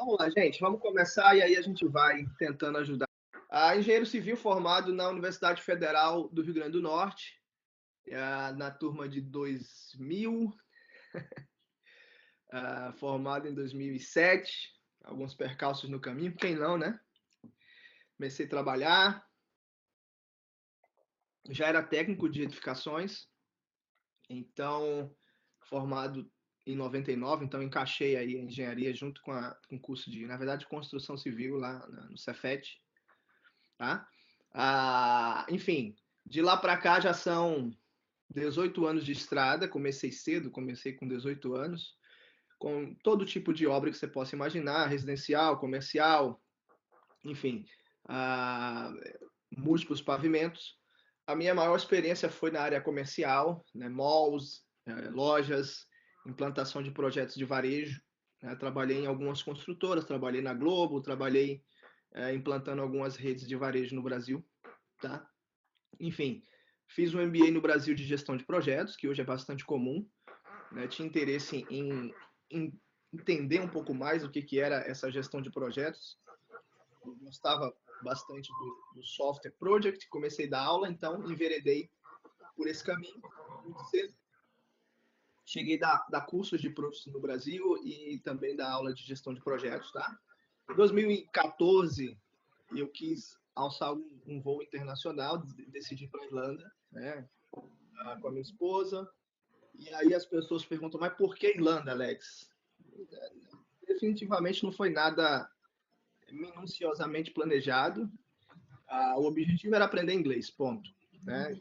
Vamos lá, gente, vamos começar e aí a gente vai tentando ajudar. Engenheiro civil formado na Universidade Federal do Rio Grande do Norte, na turma de 2000, formado em 2007, alguns percalços no caminho, quem não, né? Comecei a trabalhar, já era técnico de edificações, então formado em 99, então encaixei aí a engenharia junto com o curso de, na verdade, construção civil lá no Cefet, tá? Enfim, de lá para cá já são 18 anos de estrada, comecei cedo, comecei com 18 anos, com todo tipo de obra que você possa imaginar, residencial, comercial, enfim, ah, múltiplos pavimentos. A minha maior experiência foi na área comercial, né, malls, lojas, implantação de projetos de varejo, né, trabalhei em algumas construtoras, trabalhei na Globo, trabalhei implantando algumas redes de varejo no Brasil, tá? Enfim, fiz um MBA no Brasil de gestão de projetos, que hoje é bastante comum, né? Tinha interesse em entender um pouco mais o que era essa gestão de projetos. Eu gostava bastante do software project, comecei a dar aula, então enveredei por esse caminho muito cedo. Cheguei a dar cursos de project no Brasil e também dar aula de gestão de projetos, tá? Em 2014, eu quis alçar um voo internacional, decidi ir para a Irlanda, né, com a minha esposa. E aí as pessoas perguntam, mas por que Irlanda, Alex? Definitivamente não foi nada minuciosamente planejado. O objetivo era aprender inglês, ponto. Né?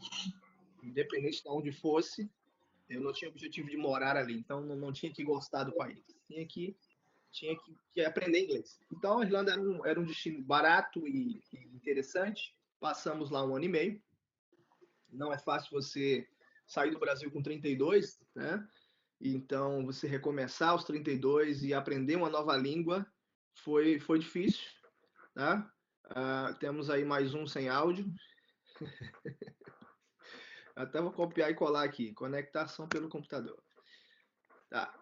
Independente de onde fosse, eu não tinha objetivo de morar ali, então não tinha que gostar do país. Tinha que aprender inglês. Então a Irlanda era um destino barato e interessante. Passamos lá 1 ano e meio. Não é fácil você sair do Brasil com 32, né? Então, você recomeçar aos 32 e aprender uma nova língua foi difícil, tá? Temos aí mais um sem áudio. Até vou copiar e colar aqui. Conectação pelo computador. Tá.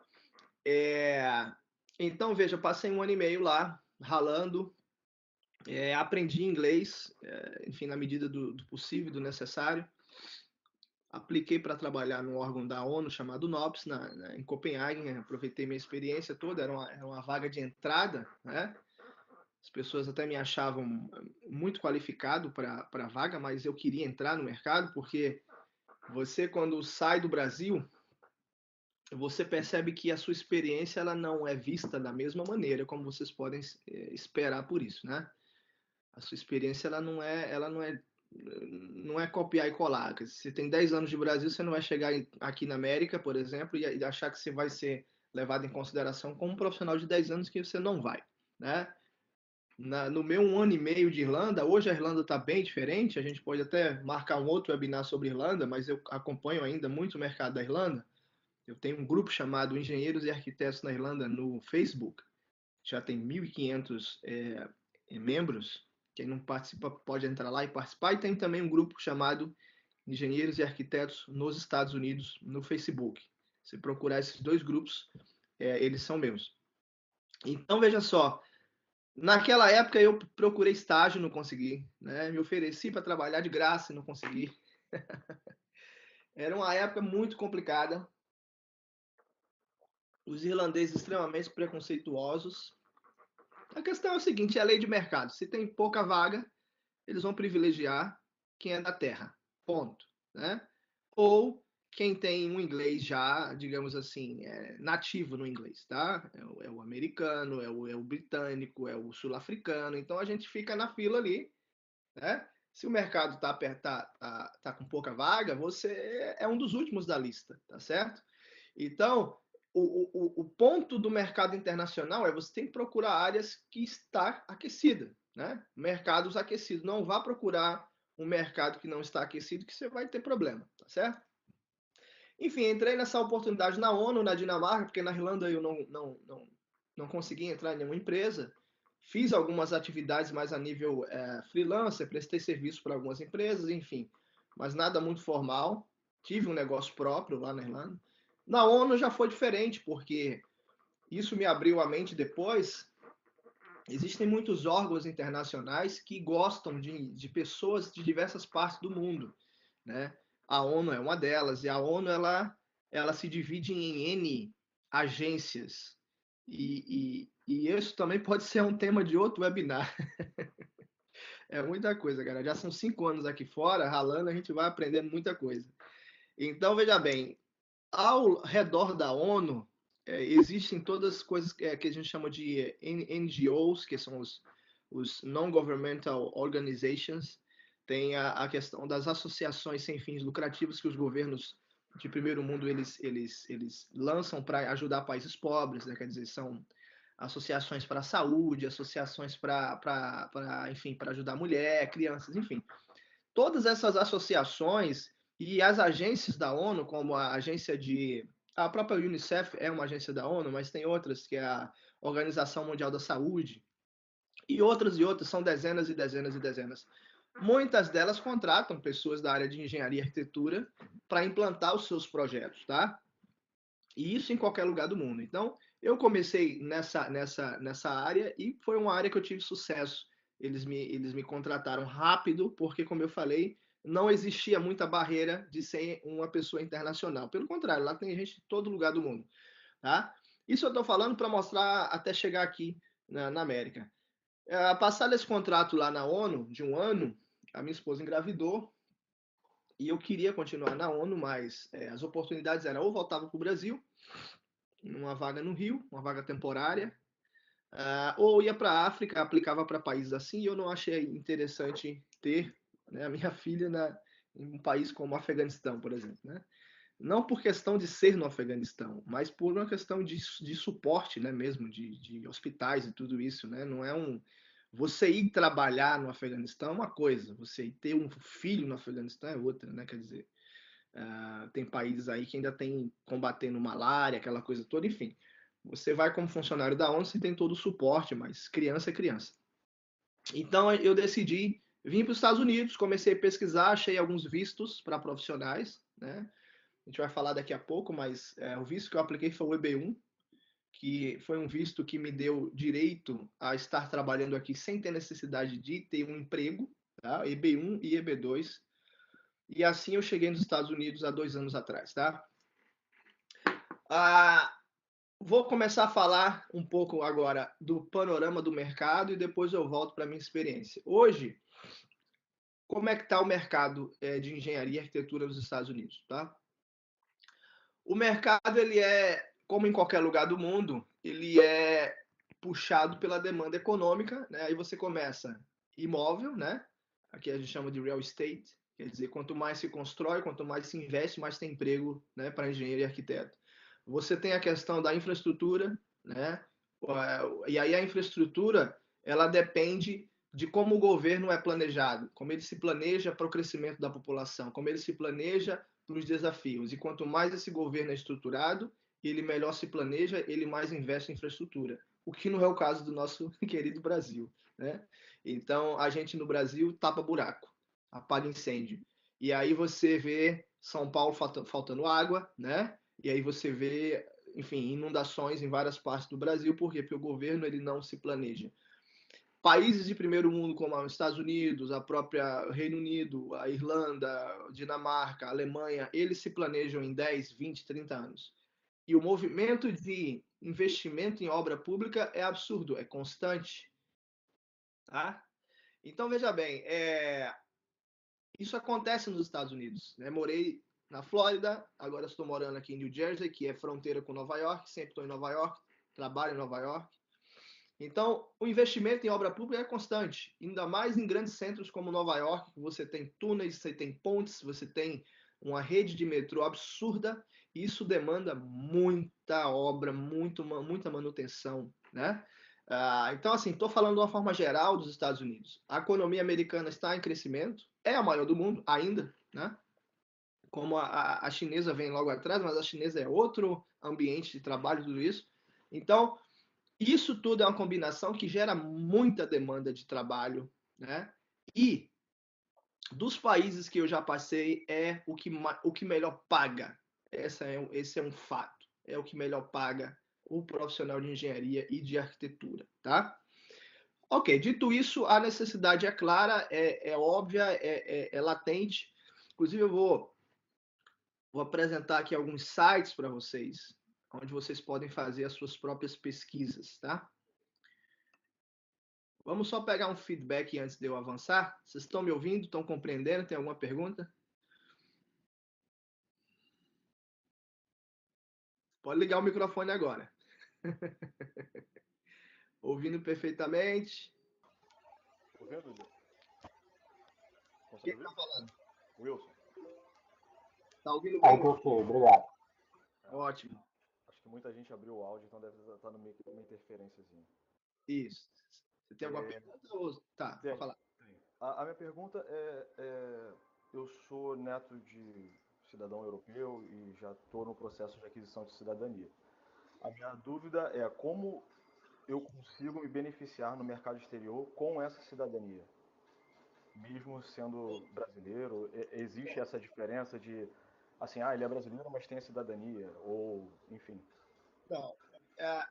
Então, veja, passei 1 ano e meio lá, ralando. Aprendi inglês, enfim, na medida do possível, do necessário. Apliquei para trabalhar no órgão da ONU chamado NOPS, em Copenhague. Aproveitei minha experiência toda, era uma vaga de entrada, né? As pessoas até me achavam muito qualificado para a vaga, mas eu queria entrar no mercado porque você, quando sai do Brasil, você percebe que a sua experiência ela não é vista da mesma maneira como vocês podem esperar por isso, né? A sua experiência ela não é copiar e colar. Se tem 10 anos de Brasil, você não vai chegar aqui na América, por exemplo, e achar que você vai ser levado em consideração como um profissional de 10 anos que você não vai, né? No meu 1 ano e meio de Irlanda, hoje a Irlanda está bem diferente, a gente pode até marcar um outro webinar sobre Irlanda, mas eu acompanho ainda muito o mercado da Irlanda. Eu tenho um grupo chamado Engenheiros e Arquitetos na Irlanda no Facebook, já tem 1.500 membros. Quem não participa pode entrar lá e participar. E tem também um grupo chamado Engenheiros e Arquitetos nos Estados Unidos no Facebook. Se procurar esses dois grupos, eles são meus. Então, veja só, naquela época eu procurei estágio, não consegui, né? Me ofereci para trabalhar de graça e não consegui. Era uma época muito complicada. Os irlandeses extremamente preconceituosos. A questão é o seguinte, é a lei de mercado. Se tem pouca vaga, eles vão privilegiar quem é da terra. Ponto, né? Ou quem tem um inglês já, digamos assim, nativo no inglês, tá? É o americano, é o britânico, é o sul-africano. Então a gente fica na fila ali, né? Se o mercado está apertado, tá com pouca vaga, você é um dos últimos da lista, tá certo? Então, o ponto do mercado internacional é você tem que procurar áreas que está aquecida, né? Mercados aquecidos. Não vá procurar um mercado que não está aquecido, que você vai ter problema, tá certo? Enfim, entrei nessa oportunidade na ONU, na Dinamarca, porque na Irlanda eu não consegui entrar em nenhuma empresa. Fiz algumas atividades mais a nível freelancer, prestei serviço para algumas empresas, enfim, mas nada muito formal. Tive um negócio próprio lá na Irlanda. Na ONU já foi diferente, porque isso me abriu a mente depois, existem muitos órgãos internacionais que gostam de pessoas de diversas partes do mundo, né? A ONU é uma delas, e a ONU ela se divide em N agências. E isso também pode ser um tema de outro webinar. É muita coisa, cara. Já são 5 anos aqui fora, ralando, a gente vai aprendendo muita coisa. Então, veja bem, ao redor da ONU, existem todas as coisas que a gente chama de NGOs, que são os Non-Governmental Organizations. Tem a questão das associações sem fins lucrativos que os governos de primeiro mundo eles lançam para ajudar países pobres, né? Quer dizer, são associações para a saúde, associações enfim, para ajudar mulher, crianças, enfim. Todas essas associações e as agências da ONU, como a agência de... A própria Unicef é uma agência da ONU, mas tem outras, que é a Organização Mundial da Saúde, e outras, são dezenas e dezenas e dezenas. Muitas delas contratam pessoas da área de engenharia e arquitetura para implantar os seus projetos, tá? E isso em qualquer lugar do mundo. Então, eu comecei nessa área e foi uma área que eu tive sucesso. Eles me contrataram rápido, porque, como eu falei, não existia muita barreira de ser uma pessoa internacional. Pelo contrário, lá tem gente de todo lugar do mundo. Tá? Isso eu estou falando para mostrar até chegar aqui na América. Passado esse contrato lá na ONU, de 1 ano, a minha esposa engravidou e eu queria continuar na ONU, mas as oportunidades eram ou voltava para o Brasil, uma vaga no Rio, uma vaga temporária, ou ia para a África, aplicava para países assim, e eu não achei interessante ter, né, a minha filha em um país como o Afeganistão, por exemplo. Né? Não por questão de ser no Afeganistão, mas por uma questão de suporte, né, mesmo, de hospitais e tudo isso. Né? Não é um... Você ir trabalhar no Afeganistão é uma coisa, você ter um filho no Afeganistão é outra, né? Quer dizer, tem países aí que ainda tem combatendo malária, aquela coisa toda, enfim. Você vai como funcionário da ONU, você tem todo o suporte, mas criança é criança. Então eu decidi vir para os Estados Unidos, comecei a pesquisar, achei alguns vistos para profissionais, né? A gente vai falar daqui a pouco, mas o visto que eu apliquei foi o EB1, que foi um visto que me deu direito a estar trabalhando aqui sem ter necessidade de ter um emprego, tá? EB1 e EB2. E assim eu cheguei nos Estados Unidos há 2 anos atrás, tá? Ah, vou começar a falar um pouco agora do panorama do mercado e depois eu volto para a minha experiência. Hoje, como é que está o mercado de engenharia e arquitetura nos Estados Unidos, tá? O mercado, ele é, como em qualquer lugar do mundo, ele é puxado pela demanda econômica, né? Aí você começa imóvel, né? Aqui a gente chama de real estate, quer dizer, quanto mais se constrói, quanto mais se investe, mais tem emprego, né, para engenheiro e arquiteto. Você tem a questão da infraestrutura, né? E aí a infraestrutura, ela depende de como o governo é planejado, como ele se planeja para o crescimento da população, como ele se planeja para os desafios. E quanto mais esse governo é estruturado, ele melhor se planeja, ele mais investe em infraestrutura. O que não é o caso do nosso querido Brasil, né? Então, a gente no Brasil tapa buraco, apaga incêndio. E aí você vê São Paulo faltando água, né? E aí você vê, enfim, inundações em várias partes do Brasil. Por quê? Porque o governo ele não se planeja. Países de primeiro mundo, como os Estados Unidos, a própria Reino Unido, a Irlanda, a Dinamarca, a Alemanha, eles se planejam em 10, 20, 30 anos. E o movimento de investimento em obra pública é absurdo, é constante. Tá? Então, veja bem, isso acontece nos Estados Unidos. Né? Morei na Flórida, agora estou morando aqui em New Jersey, que é fronteira com Nova York, sempre estou em Nova York, trabalho em Nova York. Então, o investimento em obra pública é constante, ainda mais em grandes centros como Nova York, que você tem túneis, você tem pontes, você tem uma rede de metrô absurda, e isso demanda muita obra, muita manutenção, né? Então, assim, estou falando de uma forma geral dos Estados Unidos. A economia americana está em crescimento, é a maior do mundo ainda, né? Como a chinesa vem logo atrás, mas a chinesa é outro ambiente de trabalho, tudo isso. Então, isso tudo é uma combinação que gera muita demanda de trabalho, né? E dos países que eu já passei, é o que melhor paga. Esse é um fato. É o que melhor paga o profissional de engenharia e de arquitetura, tá? Ok, dito isso, a necessidade é clara, é óbvia, é latente. Inclusive, eu vou apresentar aqui alguns sites para vocês, onde vocês podem fazer as suas próprias pesquisas, tá? Vamos só pegar um feedback antes de eu avançar. Vocês estão me ouvindo? Estão compreendendo? Tem alguma pergunta? Pode ligar o microfone agora. Ouvindo perfeitamente. Ouvindo, Wilson? Quem Consegue está ouvir? falando? Wilson. Está ouvindo Aí bem? que ok, obrigado. Ótimo. Acho que muita gente abriu o áudio, então deve estar no meio uma interferênciazinha. Isso. Você tem alguma É, pergunta? Ou... Tá, pode tem, falar. tem. A minha pergunta eu sou neto de cidadão europeu e já estou no processo de aquisição de cidadania. A minha dúvida é como eu consigo me beneficiar no mercado exterior com essa cidadania? Mesmo sendo brasileiro, existe essa diferença de, assim, ele é brasileiro, mas tem a cidadania, ou, enfim. Então, é,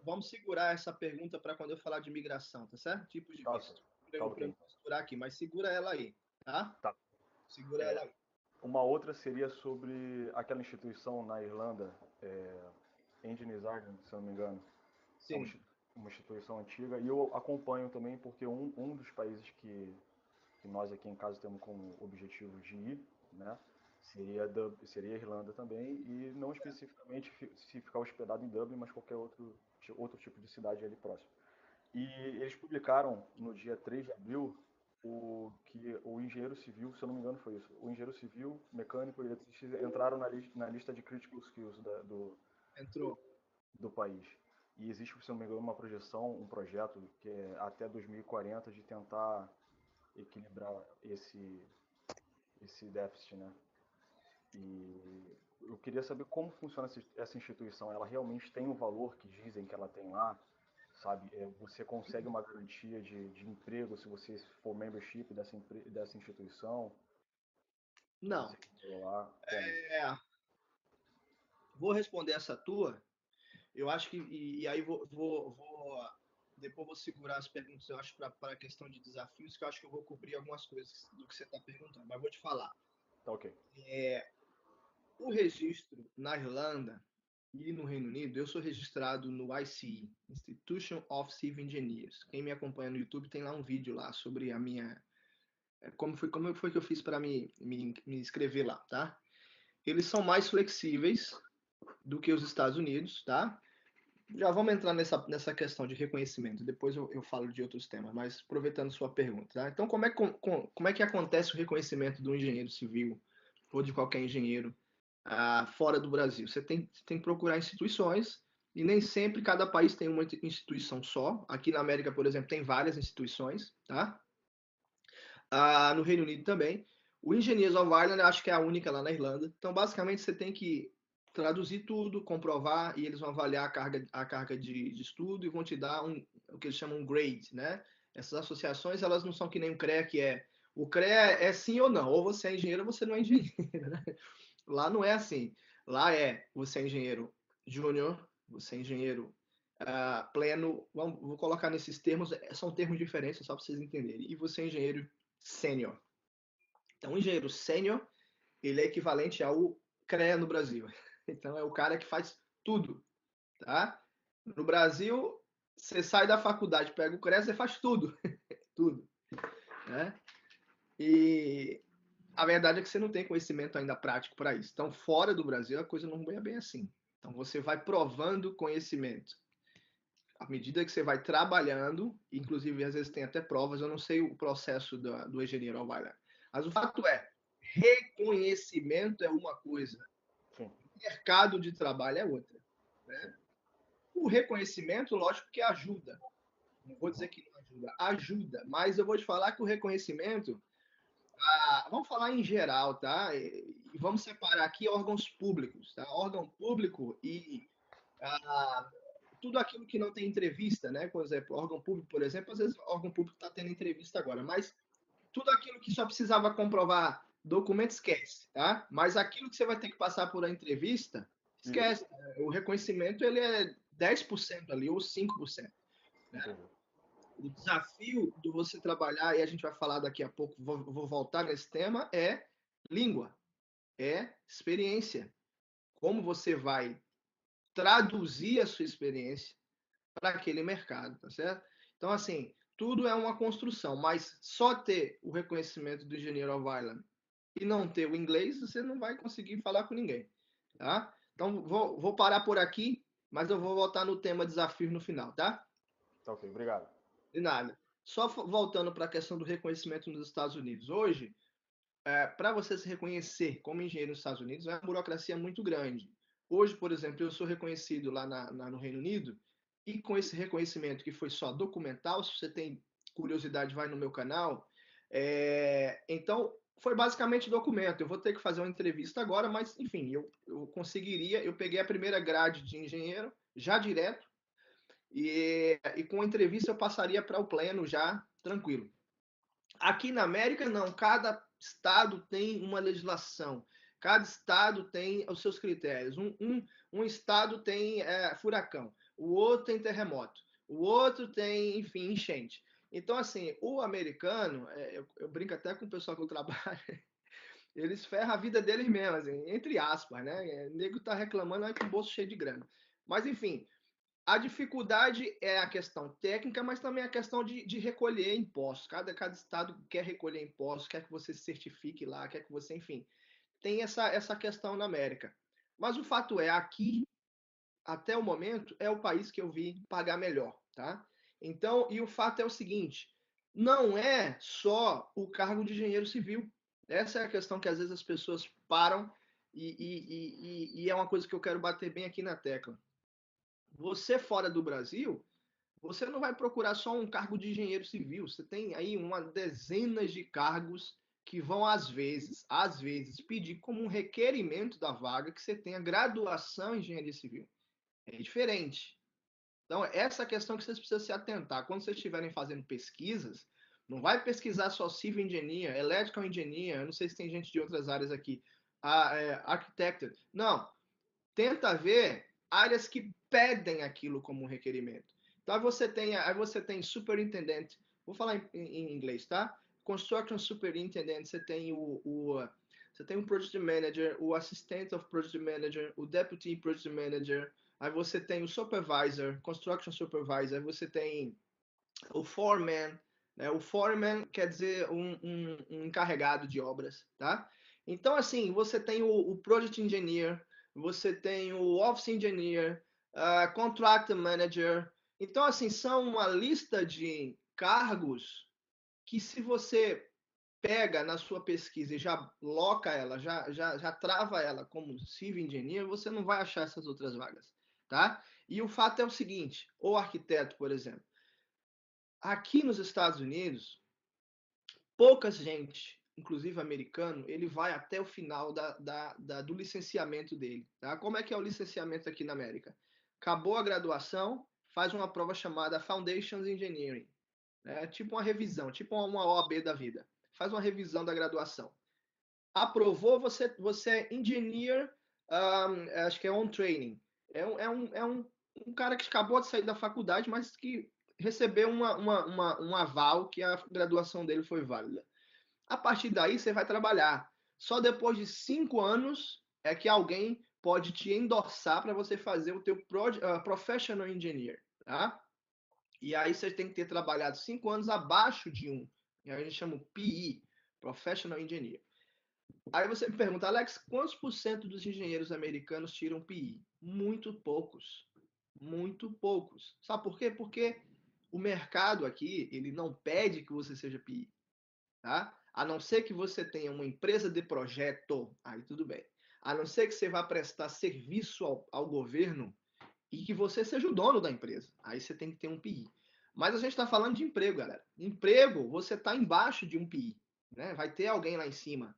vamos segurar essa pergunta para quando eu falar de imigração, tá certo? Tipos de Tá, ok. visto. Para Tá eu ok. costurar aqui, mas segura ela aí, tá? Tá. Segura ela aí. Uma outra seria sobre aquela instituição na Irlanda, Engineers Ireland, se eu não me engano. É Sim. uma instituição antiga e eu acompanho também porque um dos países que nós aqui em casa temos como objetivo de ir, né, seria a Irlanda também e não especificamente se ficar hospedado em Dublin, mas qualquer outro tipo de cidade ali próximo. E eles publicaram no dia 3 de abril que o engenheiro civil, se eu não me engano foi isso, o engenheiro civil, mecânico e eletricista entraram na lista de critical skills Entrou. do país. E existe, se não me engano, uma projeção, um projeto que é até 2040 de tentar equilibrar esse déficit, né? E eu queria saber como funciona essa instituição. Ela realmente tem o valor que dizem que ela tem lá, sabe? Você consegue uma garantia de emprego se você for membership dessa instituição? Não. Você entrou lá, como? É, vou responder essa tua. Eu acho que. E aí depois vou segurar as perguntas, eu acho, para a questão de desafios, que eu acho que eu vou cobrir algumas coisas do que você está perguntando, mas vou te falar. Tá ok. O registro na Irlanda e no Reino Unido, eu sou registrado no ICE, Institution of Civil Engineers. Quem me acompanha no YouTube tem lá um vídeo lá sobre a minha. Como foi que eu fiz para me inscrever lá, tá? Eles são mais flexíveis do que os Estados Unidos, tá? Já vamos entrar nessa questão de reconhecimento, depois eu falo de outros temas, mas aproveitando sua pergunta, tá? Então, como é que acontece o reconhecimento do engenheiro civil ou de qualquer engenheiro fora do Brasil? Você tem que procurar instituições e nem sempre cada país tem uma instituição só. Aqui na América, por exemplo, tem várias instituições, tá? No Reino Unido também. O Engineers of Ireland, acho que é a única lá na Irlanda. Então, basicamente, você tem que traduzir tudo, comprovar, e eles vão avaliar a carga de estudo e vão te dar o que eles chamam um grade, né? Essas associações, elas não são que nem o CREA, que é... O CREA é sim ou não, ou você é engenheiro ou você não é engenheiro, né? Lá não é assim. Lá você é engenheiro júnior, você é engenheiro pleno, vou colocar nesses termos, são termos diferentes, só para vocês entenderem. E você é engenheiro sênior. Então, o engenheiro sênior, ele é equivalente ao CREA no Brasil. Então, é o cara que faz tudo, tá? No Brasil, você sai da faculdade, pega o CREA, você faz tudo, tudo, né? E a verdade é que você não tem conhecimento ainda prático para isso. Então, fora do Brasil, a coisa não é bem assim. Então, você vai provando conhecimento. À medida que você vai trabalhando, inclusive às vezes tem até provas, eu não sei o processo do engenheiro Alvaira, mas o fato é, reconhecimento é uma coisa, Sim, mercado de trabalho é outra. sim. Né? O reconhecimento, lógico que ajuda. Não vou dizer Uhum. que não ajuda, ajuda, mas eu vou te falar que o reconhecimento, vamos falar em geral, tá? E vamos separar aqui órgãos públicos, tá? Órgão público e tudo aquilo que não tem entrevista, né? Por exemplo, órgão público, por exemplo, às vezes o órgão público está tendo entrevista agora, mas tudo aquilo que só precisava comprovar documento, esquece, tá? Mas aquilo que você vai ter que passar por a entrevista, Isso, esquece. O reconhecimento, ele é 10% ali, ou 5%. Né? entendi. O desafio de você trabalhar, e a gente vai falar daqui a pouco, vou voltar nesse tema, é língua, é experiência. Como você vai traduzir a sua experiência para aquele mercado, tá certo? Então, assim, tudo é uma construção, mas só ter o reconhecimento do engenheiro of Ireland e não ter o inglês, você não vai conseguir falar com ninguém, tá? Então, vou parar por aqui, mas eu vou voltar no tema desafio no final, tá? Tá ok, obrigado. De nada. Só voltando para a questão do reconhecimento nos Estados Unidos. Hoje, para você se reconhecer como engenheiro nos Estados Unidos, é uma burocracia muito grande. Hoje, por exemplo, eu sou reconhecido lá no Reino Unido, e com esse reconhecimento que foi só documental, se você tem curiosidade, vai no meu canal. Então, foi basicamente documento. Eu vou ter que fazer uma entrevista agora, mas, enfim, eu conseguiria. Eu peguei a primeira grade de engenheiro, já direto, e com a entrevista eu passaria para o pleno já tranquilo. Aqui na América, não. Cada estado tem uma legislação. Cada estado tem os seus critérios. Um estado tem furacão, o outro tem terremoto, o outro tem, enfim, enchente. Então, assim, o americano, eu brinco até com o pessoal que eu trabalho, eles ferram a vida deles mesmo, assim, entre aspas, né? O nego tá reclamando, com o bolso cheio de grana. Mas, enfim, a dificuldade é a questão técnica, mas também a questão de recolher impostos. Cada estado quer recolher impostos, quer que você se certifique lá, quer que você, enfim, tem essa questão na América. Mas o fato é, aqui, até o momento, é o país que eu vi pagar melhor, tá? Então, e o fato é o seguinte, não é só o cargo de engenheiro civil. Essa é a questão que às vezes as pessoas param e é uma coisa que eu quero bater bem aqui na tecla. Você fora do Brasil, você não vai procurar só um cargo de engenheiro civil, você tem aí uma dezenas de cargos que vão, às vezes, pedir como um requerimento da vaga que você tenha graduação em engenharia civil. É diferente. Então, essa questão que vocês precisam se atentar. Quando vocês estiverem fazendo pesquisas, não vai pesquisar só civil engineer, electrical engineer, eu não sei se tem gente de outras áreas aqui, architecture. Não, tenta ver áreas que pedem aquilo como um requerimento. Então, aí você tem superintendente, vou falar em inglês, tá? Construction superintendent, você tem o project manager, o assistant of project manager, o deputy project manager, aí você tem o supervisor, construction supervisor, aí você tem o foreman, né? O foreman quer dizer um encarregado de obras, tá? Então, assim, você tem o project engineer, você tem o office engineer, contract manager. Então, assim, são uma lista de cargos que, se você pega na sua pesquisa e já loca ela, já trava ela como civil engineer, você não vai achar essas outras vagas, tá? E o fato é o seguinte, o arquiteto, por exemplo, aqui nos Estados Unidos, pouca gente, inclusive americano, ele vai até o final do licenciamento dele. Tá? Como é que é o licenciamento aqui na América? Acabou a graduação, faz uma prova chamada Foundations Engineering. Né? Tipo uma revisão, tipo uma OAB da vida. Faz uma revisão da graduação. Aprovou, você é engineer, acho que é on training. É um cara que acabou de sair da faculdade, mas que recebeu um aval que a graduação dele foi válida. A partir daí, você vai trabalhar. Só depois de 5 anos é que alguém pode te endossar para você fazer o teu Professional Engineer. Tá? E aí você tem que ter trabalhado 5 anos abaixo de um. E aí a gente chama o PE, Professional Engineer. Aí você me pergunta, Alex, quantos por cento dos engenheiros americanos tiram PI? Muito poucos. Muito poucos. Sabe por quê? Porque o mercado aqui, ele não pede que você seja PI, tá? A não ser que você tenha uma empresa de projeto, aí tudo bem. A não ser que você vá prestar serviço ao governo e que você seja o dono da empresa. Aí você tem que ter um PI. Mas a gente está falando de emprego, galera. Emprego, você está embaixo de um PI. Né? Vai ter alguém lá em cima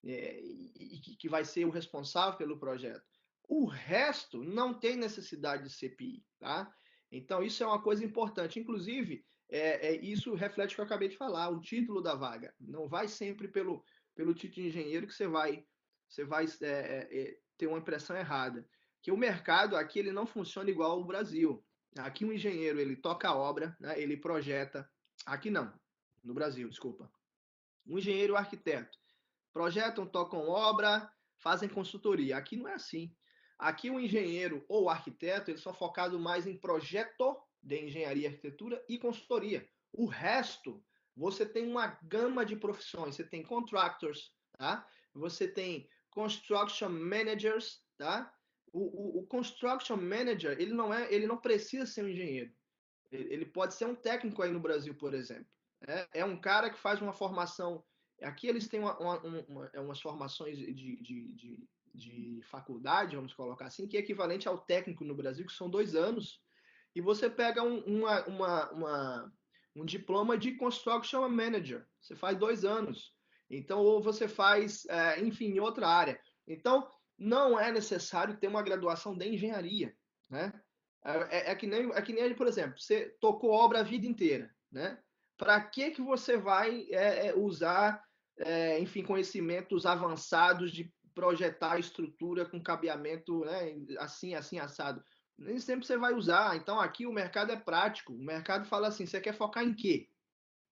e que vai ser o responsável pelo projeto. O resto não tem necessidade de CPI, tá? Então, isso é uma coisa importante. Inclusive, isso reflete o que eu acabei de falar, o título da vaga. Não vai sempre pelo título de engenheiro que você vai ter uma impressão errada. Que o mercado aqui ele não funciona igual ao Brasil. Aqui o engenheiro, ele toca a obra, né? Ele projeta. Aqui não, no Brasil, desculpa. O engenheiro e o arquiteto projetam, tocam obra, fazem consultoria. Aqui não é assim. Aqui o engenheiro ou o arquiteto, eles são focados mais em projeto de engenharia, arquitetura e consultoria. O resto, você tem uma gama de profissões. Você tem contractors, tá? Você tem construction managers, tá? O construction manager, ele não precisa ser um engenheiro. Ele pode ser um técnico aí no Brasil, por exemplo. É um cara que faz uma formação. Aqui eles têm umas formações de faculdade, vamos colocar assim, que é equivalente ao técnico no Brasil, que são 2 anos, e você pega um diploma de Construction Manager. Você faz 2 anos. Então, ou você faz, enfim, em outra área. Então, não é necessário ter uma graduação de engenharia, né? Que nem, por exemplo, você tocou obra a vida inteira, né? Para que você vai usar, enfim, conhecimentos avançados de projetar estrutura com cabeamento, né, assim, assim, assado? Nem sempre você vai usar. Então, aqui o mercado é prático. O mercado fala assim, você quer focar em quê?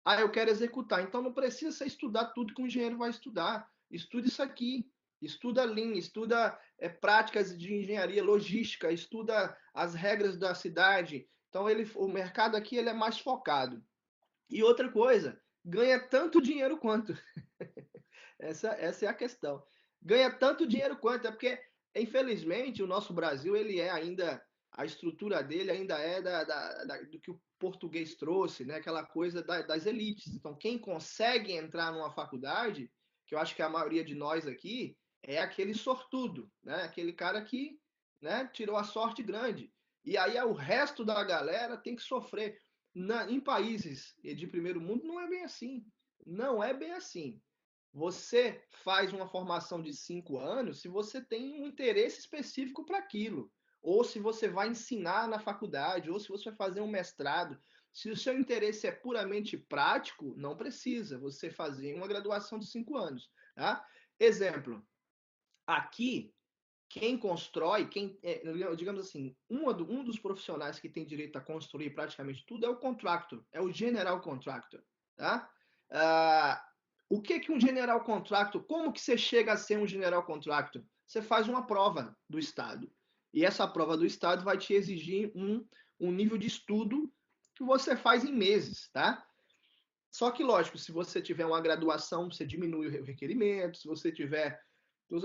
Ah, eu quero executar. Então, não precisa você estudar tudo que um engenheiro vai estudar. Estuda isso aqui. Estuda Lean, estuda práticas de engenharia logística, estuda as regras da cidade. Então, o mercado aqui ele é mais focado. E outra coisa, ganha tanto dinheiro quanto. Essa é a questão. Ganha tanto dinheiro quanto, é porque, infelizmente, o nosso Brasil, ele é ainda, a estrutura dele ainda é do que o português trouxe, né? Aquela coisa das elites. Então, quem consegue entrar numa faculdade, que eu acho que a maioria de nós aqui, é aquele sortudo, né? Aquele cara que, né, tirou a sorte grande. E aí o resto da galera tem que sofrer. Em países de primeiro mundo não é bem assim. Não é bem assim. Você faz uma formação de 5 anos se você tem um interesse específico para aquilo, ou se você vai ensinar na faculdade, ou se você vai fazer um mestrado. Se o seu interesse é puramente prático, não precisa você fazer uma graduação de 5 anos. Tá? Exemplo, aqui, quem constrói, digamos assim, um dos profissionais que tem direito a construir praticamente tudo é o contractor, é o general contractor. Tá? Ah, o que um general contractor, como que você chega a ser um general contractor? Você faz uma prova do Estado. E essa prova do Estado vai te exigir um nível de estudo que você faz em meses, tá? Só que, lógico, se você tiver uma graduação, você diminui o requerimento. Se você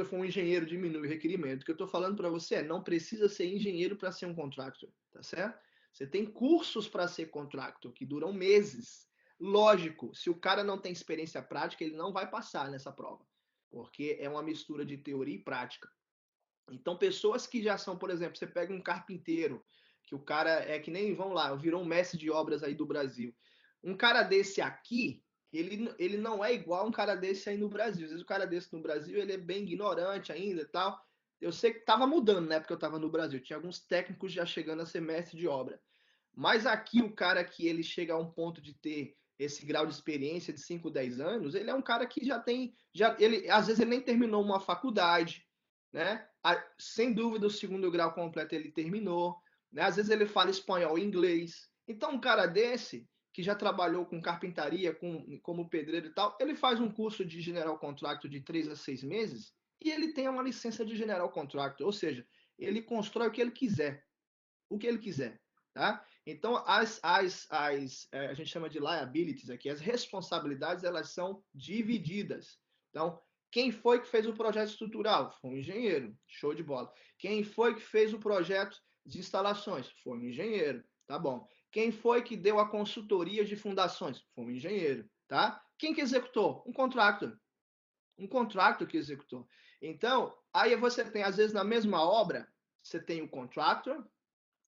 for um engenheiro, diminui o requerimento. O que eu estou falando para você é, não precisa ser engenheiro para ser um contractor, tá certo? Você tem cursos para ser contractor, que duram meses. Lógico, se o cara não tem experiência prática, ele não vai passar nessa prova, porque é uma mistura de teoria e prática. Então, pessoas que já são, por exemplo, você pega um carpinteiro, que o cara é que nem, vamos lá, virou um mestre de obras aí do Brasil. Um cara desse aqui, ele não é igual a um cara desse aí no Brasil. Às vezes o cara desse no Brasil, ele é bem ignorante ainda e tal. Eu sei que estava mudando, né, porque eu estava no Brasil. Tinha alguns técnicos já chegando a ser mestre de obra. Mas aqui o cara que ele chega a um ponto de ter esse grau de experiência de 5, 10 anos, ele é um cara que ele às vezes ele nem terminou uma faculdade, né? Sem dúvida o segundo grau completo ele terminou, né? Às vezes ele fala espanhol e inglês. Então um cara desse que já trabalhou com carpintaria, como pedreiro e tal, ele faz um curso de general contractor de 3 a 6 meses e ele tem uma licença de general contractor, ou seja, ele constrói o que ele quiser, tá? Então, a gente chama de liabilities aqui, as responsabilidades, elas são divididas. Então, quem foi que fez o projeto estrutural? Foi um engenheiro, show de bola. Quem foi que fez o projeto de instalações? Foi um engenheiro, tá bom. Quem foi que deu a consultoria de fundações? Foi um engenheiro, tá? Quem que executou? Um contractor que executou. Então, aí você tem, às vezes, na mesma obra, você tem o contractor,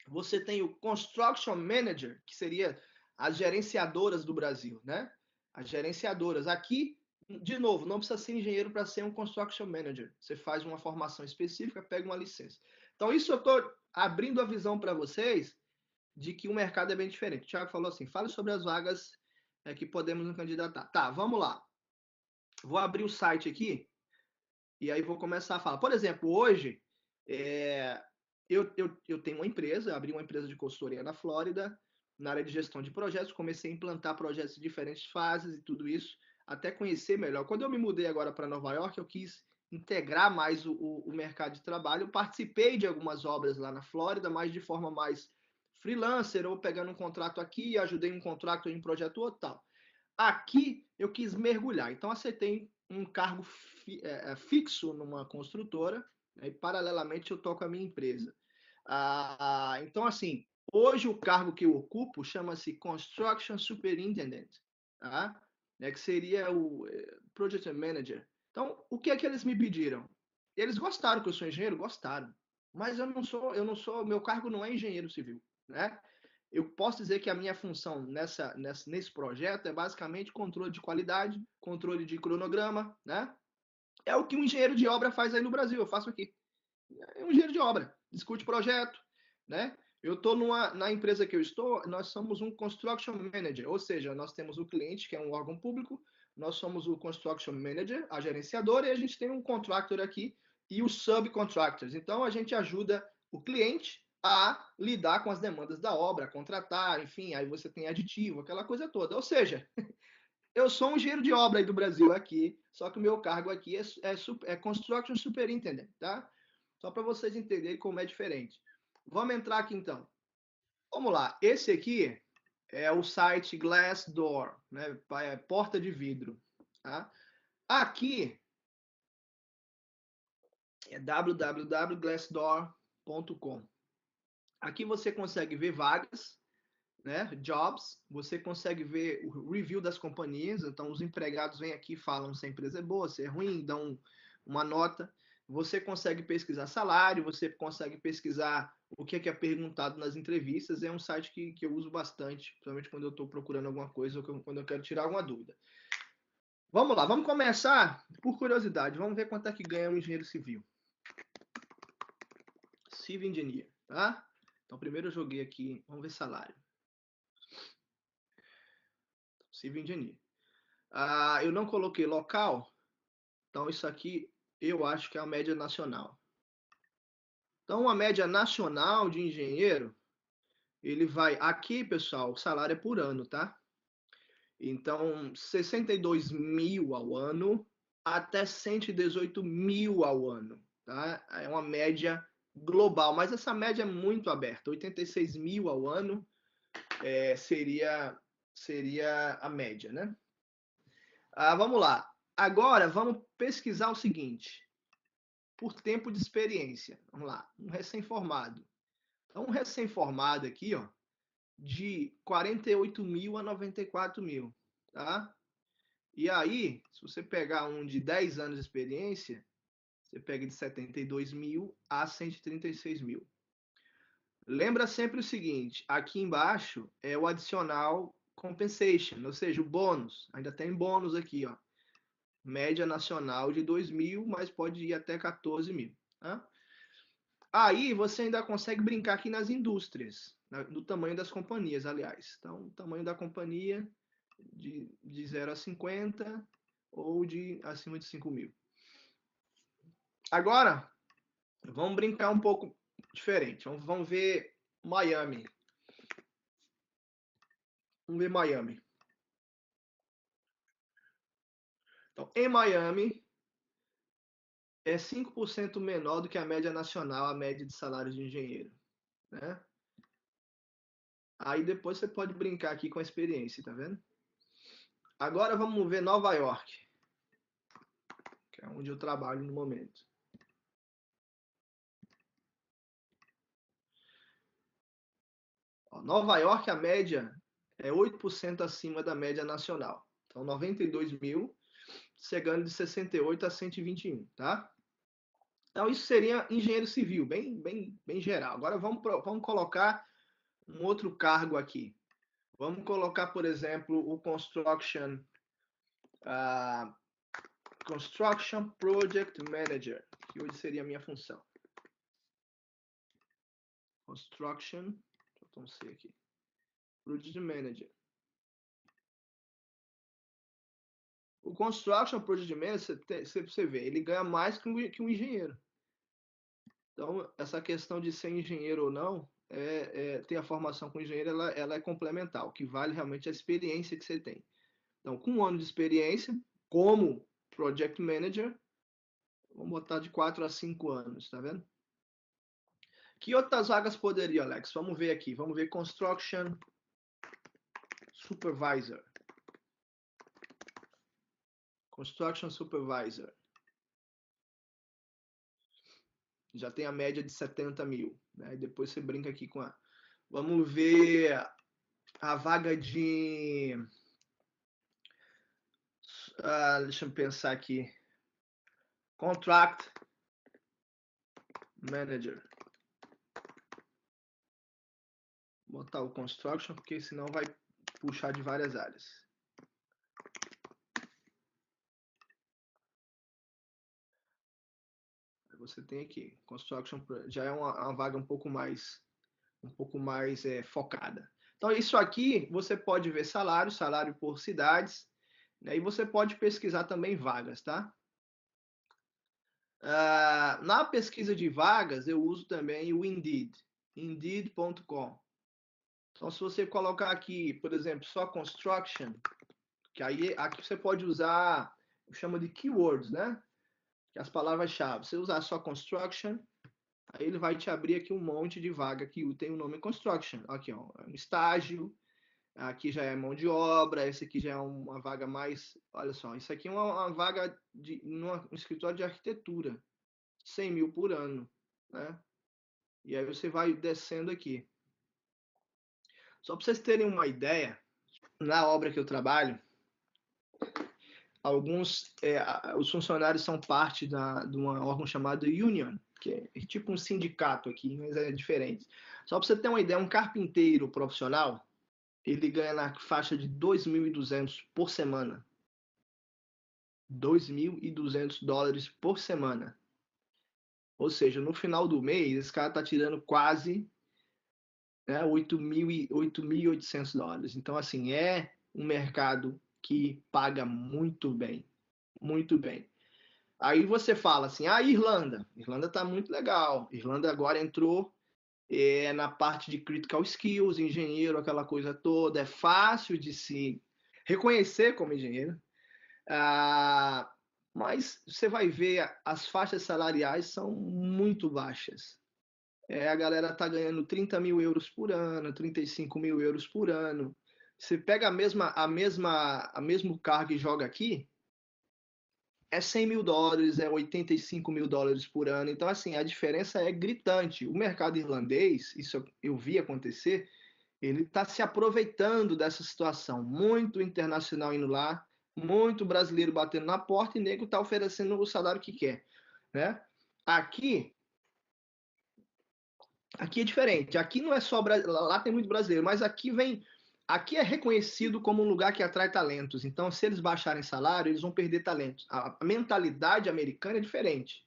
você tem o Construction Manager, que seria as gerenciadoras do Brasil, né? As gerenciadoras. Aqui, de novo, não precisa ser engenheiro para ser um Construction Manager. Você faz uma formação específica, pega uma licença. Então, isso eu estou abrindo a visão para vocês de que o mercado é bem diferente. O Thiago falou assim, fale sobre as vagas que podemos nos candidatar. Tá, vamos lá. Vou abrir o site aqui e aí vou começar a falar. Por exemplo, hoje, eu tenho uma empresa, abri uma empresa de consultoria na Flórida, na área de gestão de projetos, comecei a implantar projetos em diferentes fases e tudo isso, até conhecer melhor. Quando eu me mudei agora para Nova York, eu quis integrar mais o mercado de trabalho. Eu participei de algumas obras lá na Flórida, mas de forma mais freelancer, ou pegando um contrato aqui, ajudei um contrato em um projeto outro tal. Aqui eu quis mergulhar, então aceitei um cargo fixo numa construtora, né, e paralelamente eu toco a minha empresa. Então, assim, hoje o cargo que eu ocupo chama-se Construction Superintendent, tá? Que seria o Project Manager. Então, o que é que eles me pediram? Eles gostaram que eu sou engenheiro? Gostaram. Mas eu não sou, meu cargo não é engenheiro civil, né? Eu posso dizer que a minha função nesse projeto é basicamente controle de qualidade, controle de cronograma, né? É o que um engenheiro de obra faz aí no Brasil, eu faço aqui. É um engenheiro de obra, discute projeto, né? Eu estou na empresa que eu estou, nós somos um construction manager, ou seja, nós temos o cliente, que é um órgão público, nós somos o construction manager, a gerenciadora, e a gente tem um contractor aqui e os subcontractors. Então, a gente ajuda o cliente a lidar com as demandas da obra, contratar, enfim, aí você tem aditivo, aquela coisa toda. Ou seja, eu sou um engenheiro de obra aí do Brasil aqui, só que o meu cargo aqui é Construction Superintendent, tá? Só para vocês entenderem como é diferente. Vamos entrar aqui então. Vamos lá. Esse aqui é o site Glassdoor, né? Porta de vidro. Tá? Aqui é www.glassdoor.com. Aqui você consegue ver vagas, né? Jobs. Você consegue ver o review das companhias. Então, os empregados vêm aqui e falam se a empresa é boa, se é ruim, dão uma nota. Você consegue pesquisar salário, você consegue pesquisar o que é perguntado nas entrevistas. É um site que eu uso bastante, principalmente quando eu estou procurando alguma coisa ou quando eu quero tirar alguma dúvida. Vamos lá, vamos começar por curiosidade. Vamos ver quanto é que ganha um engenheiro civil. Civil Engineer, tá? Então, primeiro eu joguei aqui, vamos ver salário. Civil Engineer. Eu não coloquei local, então isso aqui eu acho que é a média nacional. Então, a média nacional de engenheiro, ele vai... Aqui, pessoal, o salário é por ano, tá? Então, 62 mil ao ano até 118 mil ao ano, tá? É uma média global, mas essa média é muito aberta. 86 mil ao ano seria a média, né? Vamos lá. Agora, vamos pesquisar o seguinte. Por tempo de experiência. Vamos lá. Um recém-formado. Então, um recém-formado aqui, ó, de 48 mil a 94 mil, tá? E aí, se você pegar um de 10 anos de experiência, você pega de 72 mil a 136 mil. Lembra sempre o seguinte, aqui embaixo é o adicional compensation, ou seja, o bônus. Ainda tem bônus aqui, ó. Média nacional de 2 mil, mas pode ir até 14 mil. Tá? Aí você ainda consegue brincar aqui nas indústrias, do tamanho das companhias, aliás. Então, o tamanho da companhia de 0 a 50 ou de acima de 5 mil. Agora, vamos brincar um pouco diferente. Vamos ver Miami. Vamos ver Miami. Então, em Miami, é 5% menor do que a média nacional, a média de salários de engenheiro. Né? Aí depois você pode brincar aqui com a experiência, tá vendo? Agora vamos ver Nova York, que é onde eu trabalho no momento. Nova York, a média é 8% acima da média nacional. Então, 92 mil, chegando de 68 a 121, tá? Então, isso seria engenheiro civil, bem geral. Agora, vamos colocar um outro cargo aqui. Vamos colocar, por exemplo, o Construction Project Manager, que hoje seria a minha função. Construction, vamos ser aqui. Project Manager. O Construction Project Manager, você vê, ele ganha mais que um engenheiro. Então, essa questão de ser engenheiro ou não, ter a formação com engenheiro, ela é complementar. O que vale realmente é a experiência que você tem. Então, com 1 ano de experiência, como Project Manager, vamos botar de 4 a 5 anos, tá vendo? Que outras vagas poderiam, Alex? Vamos ver aqui. Vamos ver Construction Supervisor. Construction Supervisor. Já tem a média de 70 mil. Né? E depois você brinca aqui com a... Vamos ver a vaga de... deixa eu pensar aqui. Contract Manager. Vou botar o Construction, porque senão vai puxar de várias áreas. Você tem aqui, Construction, já é uma vaga um pouco mais focada. Então, isso aqui, você pode ver salário por cidades, né, e você pode pesquisar também vagas, tá? Na pesquisa de vagas, eu uso também o Indeed, indeed.com. Então, se você colocar aqui, por exemplo, só construction, que aí aqui você pode usar, eu chamo de keywords, né? Que é as palavras-chave. Você usar só construction, aí ele vai te abrir aqui um monte de vaga que tem o nome construction. Aqui, ó, estágio, aqui já é mão de obra, esse aqui já é uma vaga mais, olha só, isso aqui é uma vaga num escritório de arquitetura, 100 mil por ano, né? E aí você vai descendo aqui. Só para vocês terem uma ideia, na obra que eu trabalho, os funcionários são parte de um órgão chamado Union, que é tipo um sindicato aqui, mas é diferente. Só para você ter uma ideia, um carpinteiro profissional, ele ganha na faixa de 2.200 por semana. $2.200 por semana. Ou seja, no final do mês, esse cara está tirando quase, né, $8.800. Então, assim, é um mercado que paga muito bem. Muito bem. Aí você fala assim, Irlanda. Irlanda está muito legal. Irlanda agora entrou na parte de critical skills, engenheiro, aquela coisa toda. É fácil de se reconhecer como engenheiro. Mas você vai ver, as faixas salariais são muito baixas. A galera está ganhando 30 mil euros por ano, 35 mil euros por ano. Você pega a mesmo cargo e joga aqui, é 100 mil dólares, é 85 mil dólares por ano. Então, assim, a diferença é gritante. O mercado irlandês, isso eu vi acontecer, ele está se aproveitando dessa situação. Muito internacional indo lá, muito brasileiro batendo na porta e nego está oferecendo o salário que quer, né? Aqui é diferente. Aqui não é só lá tem muito brasileiro, mas aqui é reconhecido como um lugar que atrai talentos. Então, se eles baixarem salário, eles vão perder talentos. A mentalidade americana é diferente.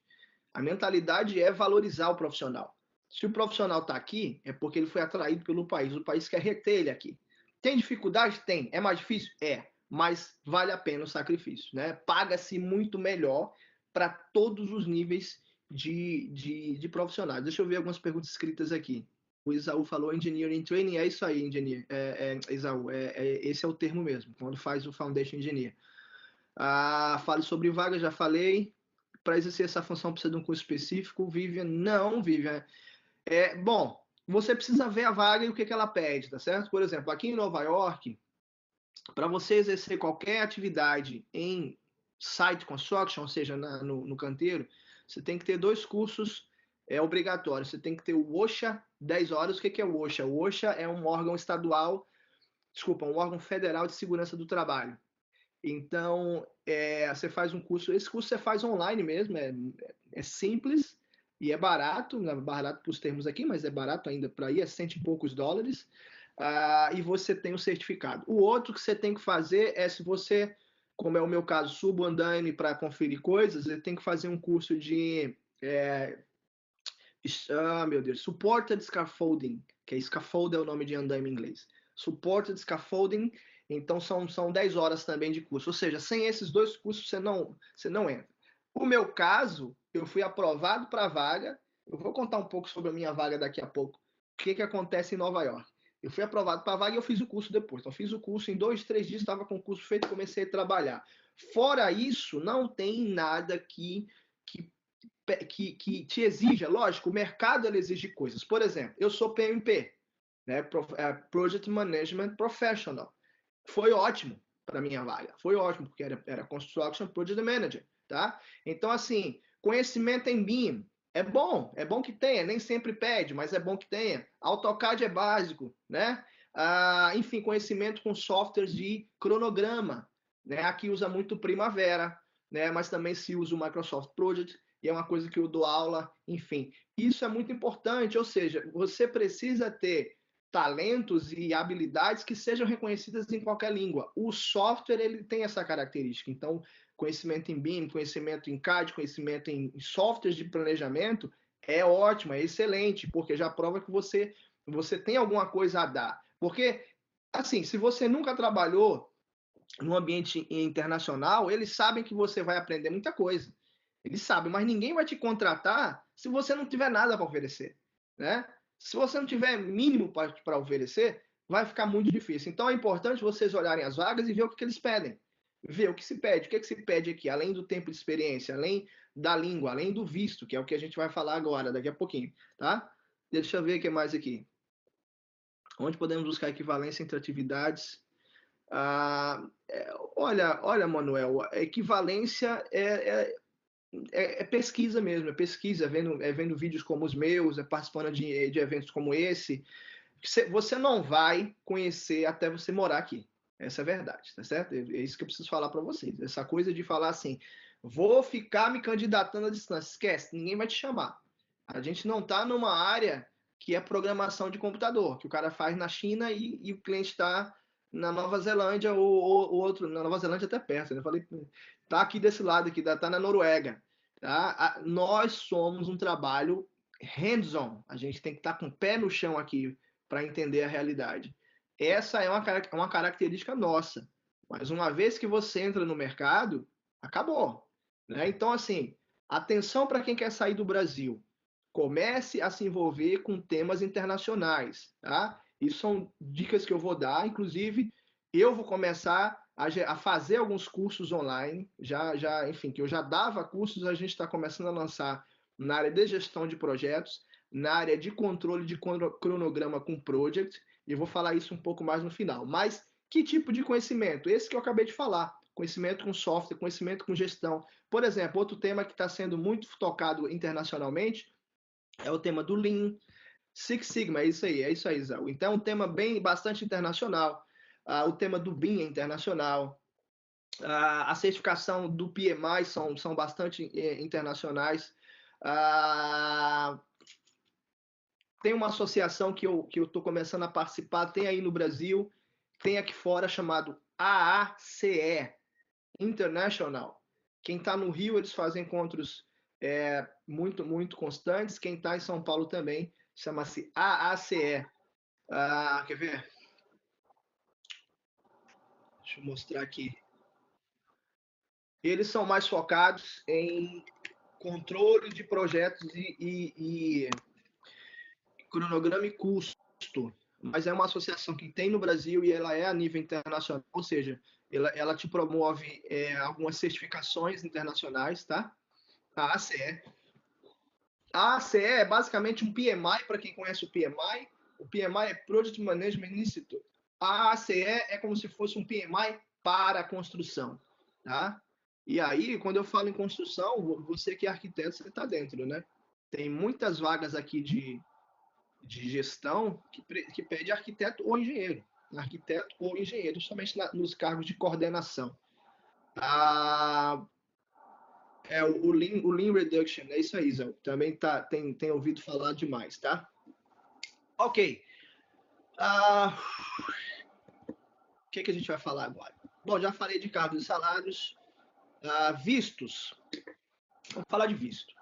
A mentalidade é valorizar o profissional. Se o profissional está aqui, é porque ele foi atraído pelo país. O país quer reter ele aqui. Tem dificuldade? Tem. É mais difícil? É. Mas vale a pena o sacrifício, né? Paga-se muito melhor para todos os níveis de profissionais. Deixa eu ver algumas perguntas escritas aqui. O Isaú falou Engineering Training, é isso aí, Engineer. Isaú, esse é o termo mesmo, quando faz o Foundation Engineer. Fale sobre vaga, já falei. Para exercer essa função precisa de um curso específico. Vivian, não, Vivian. Bom, você precisa ver a vaga e o que ela pede, tá certo? Por exemplo, aqui em Nova York, para você exercer qualquer atividade em site construction, ou seja, no canteiro, você tem que ter 2 cursos obrigatórios. Você tem que ter o OSHA 10 horas. O que é o OSHA? O OSHA é um órgão um órgão federal de segurança do trabalho. Então, você faz um curso, esse curso você faz online mesmo, é simples e é barato, não é barato para os termos aqui, mas é barato ainda para ir, é $100 e poucos. E você tem o certificado. O outro que você tem que fazer é, se você, como é o meu caso, subo o andaime para conferir coisas, você tem que fazer um curso de meu Deus, Supported Scaffolding, que é scaffold é o nome de andaime em inglês. Supported Scaffolding, então são 10 horas também de curso. Ou seja, sem esses 2 cursos você não entra. O meu caso, eu fui aprovado para a vaga, Eu vou contar um pouco sobre a minha vaga daqui a pouco. O que acontece em Nova York? Eu fui aprovado para a vaga e eu fiz o curso depois. Então, fiz o curso em 2, 3 dias, estava com o curso feito e comecei a trabalhar. Fora isso, não tem nada que te exija. Lógico, o mercado ele exige coisas. Por exemplo, eu sou PMP, né? Project Management Professional. Foi ótimo para minha vaga. Foi ótimo, porque era Construction Project Manager, tá? Então, assim, conhecimento em BIM é bom que tenha, nem sempre pede, mas é bom que tenha. AutoCAD é básico, né? Enfim, conhecimento com softwares de cronograma, né? Aqui usa muito Primavera, né? Mas também se usa o Microsoft Project, e é uma coisa que eu dou aula, enfim. Isso é muito importante, ou seja, você precisa ter talentos e habilidades que sejam reconhecidas em qualquer língua. O software ele tem essa característica. Então, conhecimento em BIM, conhecimento em CAD, conhecimento em softwares de planejamento é ótimo, é excelente, porque já prova que você tem alguma coisa a dar. Porque, assim, se você nunca trabalhou no ambiente internacional, eles sabem que você vai aprender muita coisa. Eles sabem, mas ninguém vai te contratar se você não tiver nada para oferecer, né? Se você não tiver mínimo para oferecer, vai ficar muito difícil. Então é importante vocês olharem as vagas e ver o que eles pedem. Ver o que se pede. O que se pede aqui? Além do tempo de experiência, além da língua, além do visto, que é o que a gente vai falar agora, daqui a pouquinho, tá? Deixa eu ver o que mais aqui. Onde podemos buscar equivalência entre atividades? Olha, Manuel, a equivalência é pesquisa mesmo, é pesquisa, vendo vídeos como os meus, participando de eventos como esse. Você não vai conhecer até você morar aqui. Essa é a verdade, tá certo? É isso que eu preciso falar para vocês. Essa coisa de falar assim, vou ficar me candidatando à distância. Esquece, ninguém vai te chamar. A gente não está numa área que é programação de computador, que o cara faz na China e o cliente está na Nova Zelândia ou outro, na Nova Zelândia até perto, né? Eu falei, tá aqui desse lado aqui, tá na Noruega, tá? Nós somos um trabalho hands-on. A gente tem que estar com o pé no chão aqui para entender a realidade. Essa é uma característica nossa. Mas uma vez que você entra no mercado, acabou. Né? Então, assim, atenção para quem quer sair do Brasil. Comece a se envolver com temas internacionais. Tá? Isso são dicas que eu vou dar. Inclusive, eu vou começar a fazer alguns cursos online. Enfim, que eu já dava cursos, a gente está começando a lançar na área de gestão de projetos, na área de controle de cronograma com project, e eu vou falar isso um pouco mais no final. Mas que tipo de conhecimento? Esse que eu acabei de falar. Conhecimento com software, conhecimento com gestão. Por exemplo, outro tema que está sendo muito tocado internacionalmente é o tema do Lean, Six Sigma, é isso aí, Zé. Então é um tema bastante internacional. O tema do BIM é internacional. A certificação do PMI são bastante internacionais. Tem uma associação que eu estou começando a participar, tem aí no Brasil, tem aqui fora, chamado AACE, International. Quem está no Rio, eles fazem encontros muito, muito constantes. Quem está em São Paulo também, chama-se AACE. Quer ver? Deixa eu mostrar aqui. Eles são mais focados em controle de projetos e cronograma e custo, mas é uma associação que tem no Brasil e ela é a nível internacional, ou seja, ela te promove algumas certificações internacionais, tá? A ACE. A ACE é basicamente um PMI, para quem conhece o PMI é Project Management Institute. A ACE é como se fosse um PMI para a construção, tá? E aí, quando eu falo em construção, você que é arquiteto, você está dentro, né? Tem muitas vagas aqui de gestão que pede arquiteto ou engenheiro. Arquiteto ou engenheiro, somente nos cargos de coordenação. O Lean Reduction, é isso aí, Zé. Também tem ouvido falar demais, tá? Ok. O que a gente vai falar agora? Bom, já falei de cargos e salários. Vistos. Vamos falar de visto.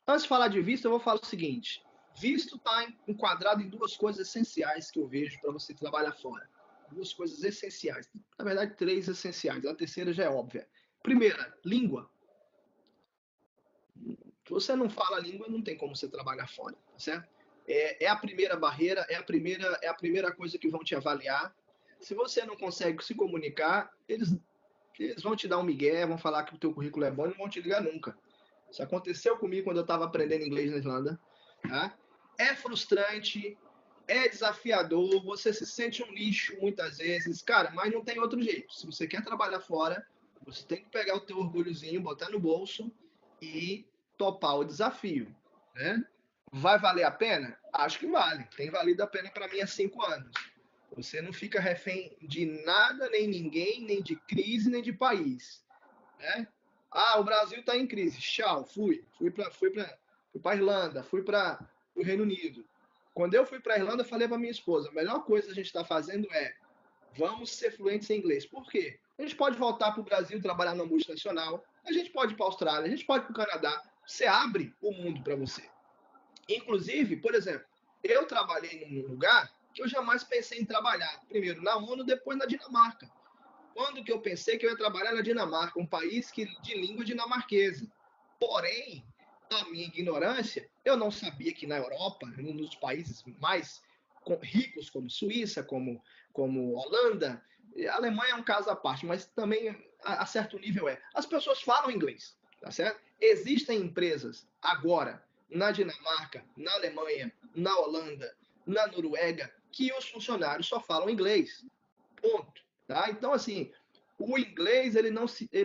Antes de falar de visto, eu vou falar o seguinte. Visto está enquadrado em duas coisas essenciais que eu vejo para você trabalhar fora. Duas coisas essenciais. Na verdade, três essenciais. A terceira já é óbvia. Primeira, língua. Se você não fala a língua, não tem como você trabalhar fora, tá certo? É a primeira barreira, é a primeira coisa que vão te avaliar. Se você não consegue se comunicar, eles vão te dar um migué, vão falar que o teu currículo é bom e não vão te ligar nunca. Isso aconteceu comigo quando eu estava aprendendo inglês na Irlanda. Tá? É frustrante, é desafiador, você se sente um lixo muitas vezes, cara, mas não tem outro jeito. Se você quer trabalhar fora, você tem que pegar o teu orgulhozinho, botar no bolso e topar o desafio, né? Vai valer a pena? Acho que vale. Tem valido a pena para mim há 5 anos. Você não fica refém de nada, nem ninguém, nem de crise, nem de país, né? Ah, o Brasil está em crise. Tchau, fui para a Irlanda, fui para o Reino Unido. Quando eu fui para a Irlanda, eu falei para minha esposa: a melhor coisa que a gente está fazendo é vamos ser fluentes em inglês. Por quê? A gente pode voltar para o Brasil trabalhar na multinacional, a gente pode ir para a Austrália, a gente pode ir para o Canadá. Você abre o mundo para você. Inclusive, por exemplo, eu trabalhei num lugar que eu jamais pensei em trabalhar. Primeiro na ONU, depois na Dinamarca. Quando que eu pensei que eu ia trabalhar na Dinamarca, um país de língua dinamarquesa. Porém, a minha ignorância, eu não sabia que na Europa, nos países mais ricos, como Suíça, como Holanda, a Alemanha é um caso à parte, mas também a certo nível as pessoas falam inglês, tá certo? Existem empresas agora na Dinamarca, na Alemanha, na Holanda, na Noruega, que os funcionários só falam inglês. Ponto. Tá? Então, assim, o inglês ele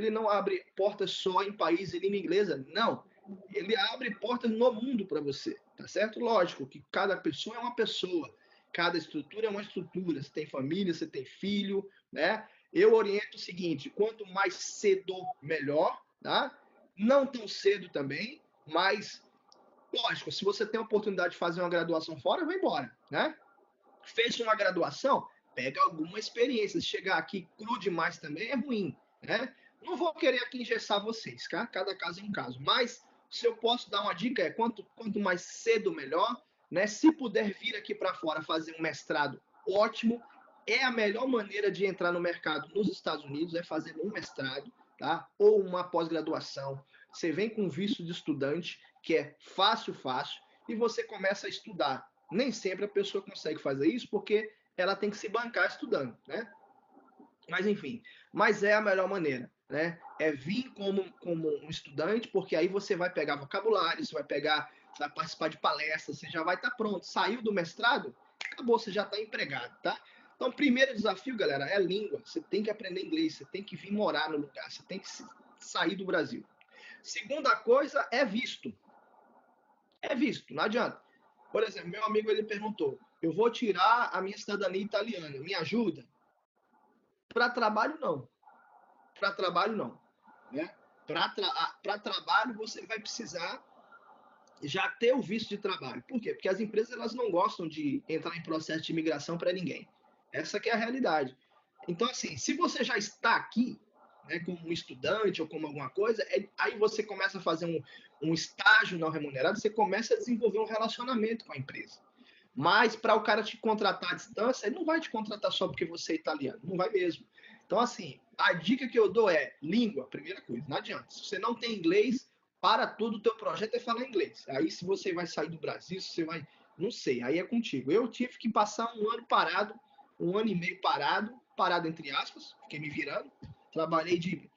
não abre portas só em países de língua inglesa, não. Ele abre portas no mundo para você, tá certo? Lógico que cada pessoa é uma pessoa, cada estrutura é uma estrutura. Você tem família, você tem filho, né? Eu oriento o seguinte: quanto mais cedo, melhor, tá? Não tão cedo também, mas lógico, se você tem a oportunidade de fazer uma graduação fora, vai embora, né? Fez uma graduação, pega alguma experiência. Se chegar aqui cru demais também é ruim, né? Não vou querer aqui engessar vocês, tá? Cada caso é um caso. Mas se eu posso dar uma dica é quanto mais cedo melhor, né? Se puder vir aqui para fora fazer um mestrado, ótimo. É a melhor maneira de entrar no mercado nos Estados Unidos é fazer um mestrado, tá? Ou uma pós-graduação. Você vem com visto de estudante, que é fácil, e você começa a estudar. Nem sempre a pessoa consegue fazer isso porque ela tem que se bancar estudando, né? Mas enfim, mas é a melhor maneira, né? É vir como um estudante, porque aí você vai pegar vocabulário, você vai participar de palestras, você já vai estar pronto. Saiu do mestrado, acabou, você já está empregado, tá? Então, primeiro desafio, galera, é a língua. Você tem que aprender inglês, você tem que vir morar no lugar, você tem que sair do Brasil. Segunda coisa é visto. É visto, não adianta. Por exemplo, meu amigo ele perguntou: eu vou tirar a minha cidadania italiana, me ajuda? Para trabalho, não. Para trabalho, não. Né? Para trabalho, você vai precisar já ter o visto de trabalho. Por quê? Porque as empresas elas não gostam de entrar em processo de imigração para ninguém. Essa que é a realidade. Então, assim, se você já está aqui, né, como um estudante ou como alguma coisa, aí você começa a fazer um estágio não remunerado, você começa a desenvolver um relacionamento com a empresa. Mas para o cara te contratar à distância, ele não vai te contratar só porque você é italiano, não vai mesmo. Então, assim, a dica que eu dou é língua, primeira coisa, não adianta. Se você não tem inglês, para tudo, o teu projeto é falar inglês. Aí, se você vai sair do Brasil, se você vai, não sei, aí é contigo. Eu tive que passar um ano parado, um ano e meio parado entre aspas, fiquei me virando. Trabalhei de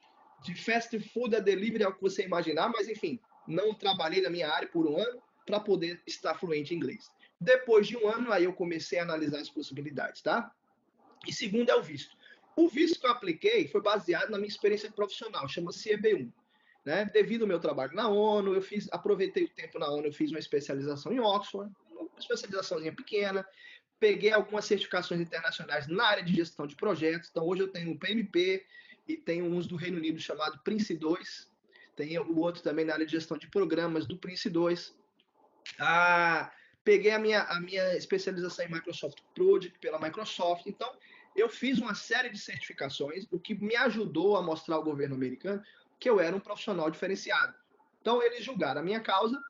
fast food a delivery, é o que você imaginar, mas enfim, não trabalhei na minha área por um ano para poder estar fluente em inglês. Depois de um ano, aí eu comecei a analisar as possibilidades, tá? E segundo é o visto. O visto que eu apliquei foi baseado na minha experiência profissional, chama-se EB1. Né? Devido ao meu trabalho na ONU, aproveitei o tempo na ONU, eu fiz uma especialização em Oxford, uma especializaçãozinha pequena, peguei algumas certificações internacionais na área de gestão de projetos, então hoje eu tenho um PMP e tenho uns do Reino Unido chamado Prince 2, tem o outro também na área de gestão de programas do Prince 2. Peguei a minha especialização em Microsoft Project pela Microsoft. Então, eu fiz uma série de certificações, o que me ajudou a mostrar ao governo americano que eu era um profissional diferenciado. Então, eles julgaram a minha causa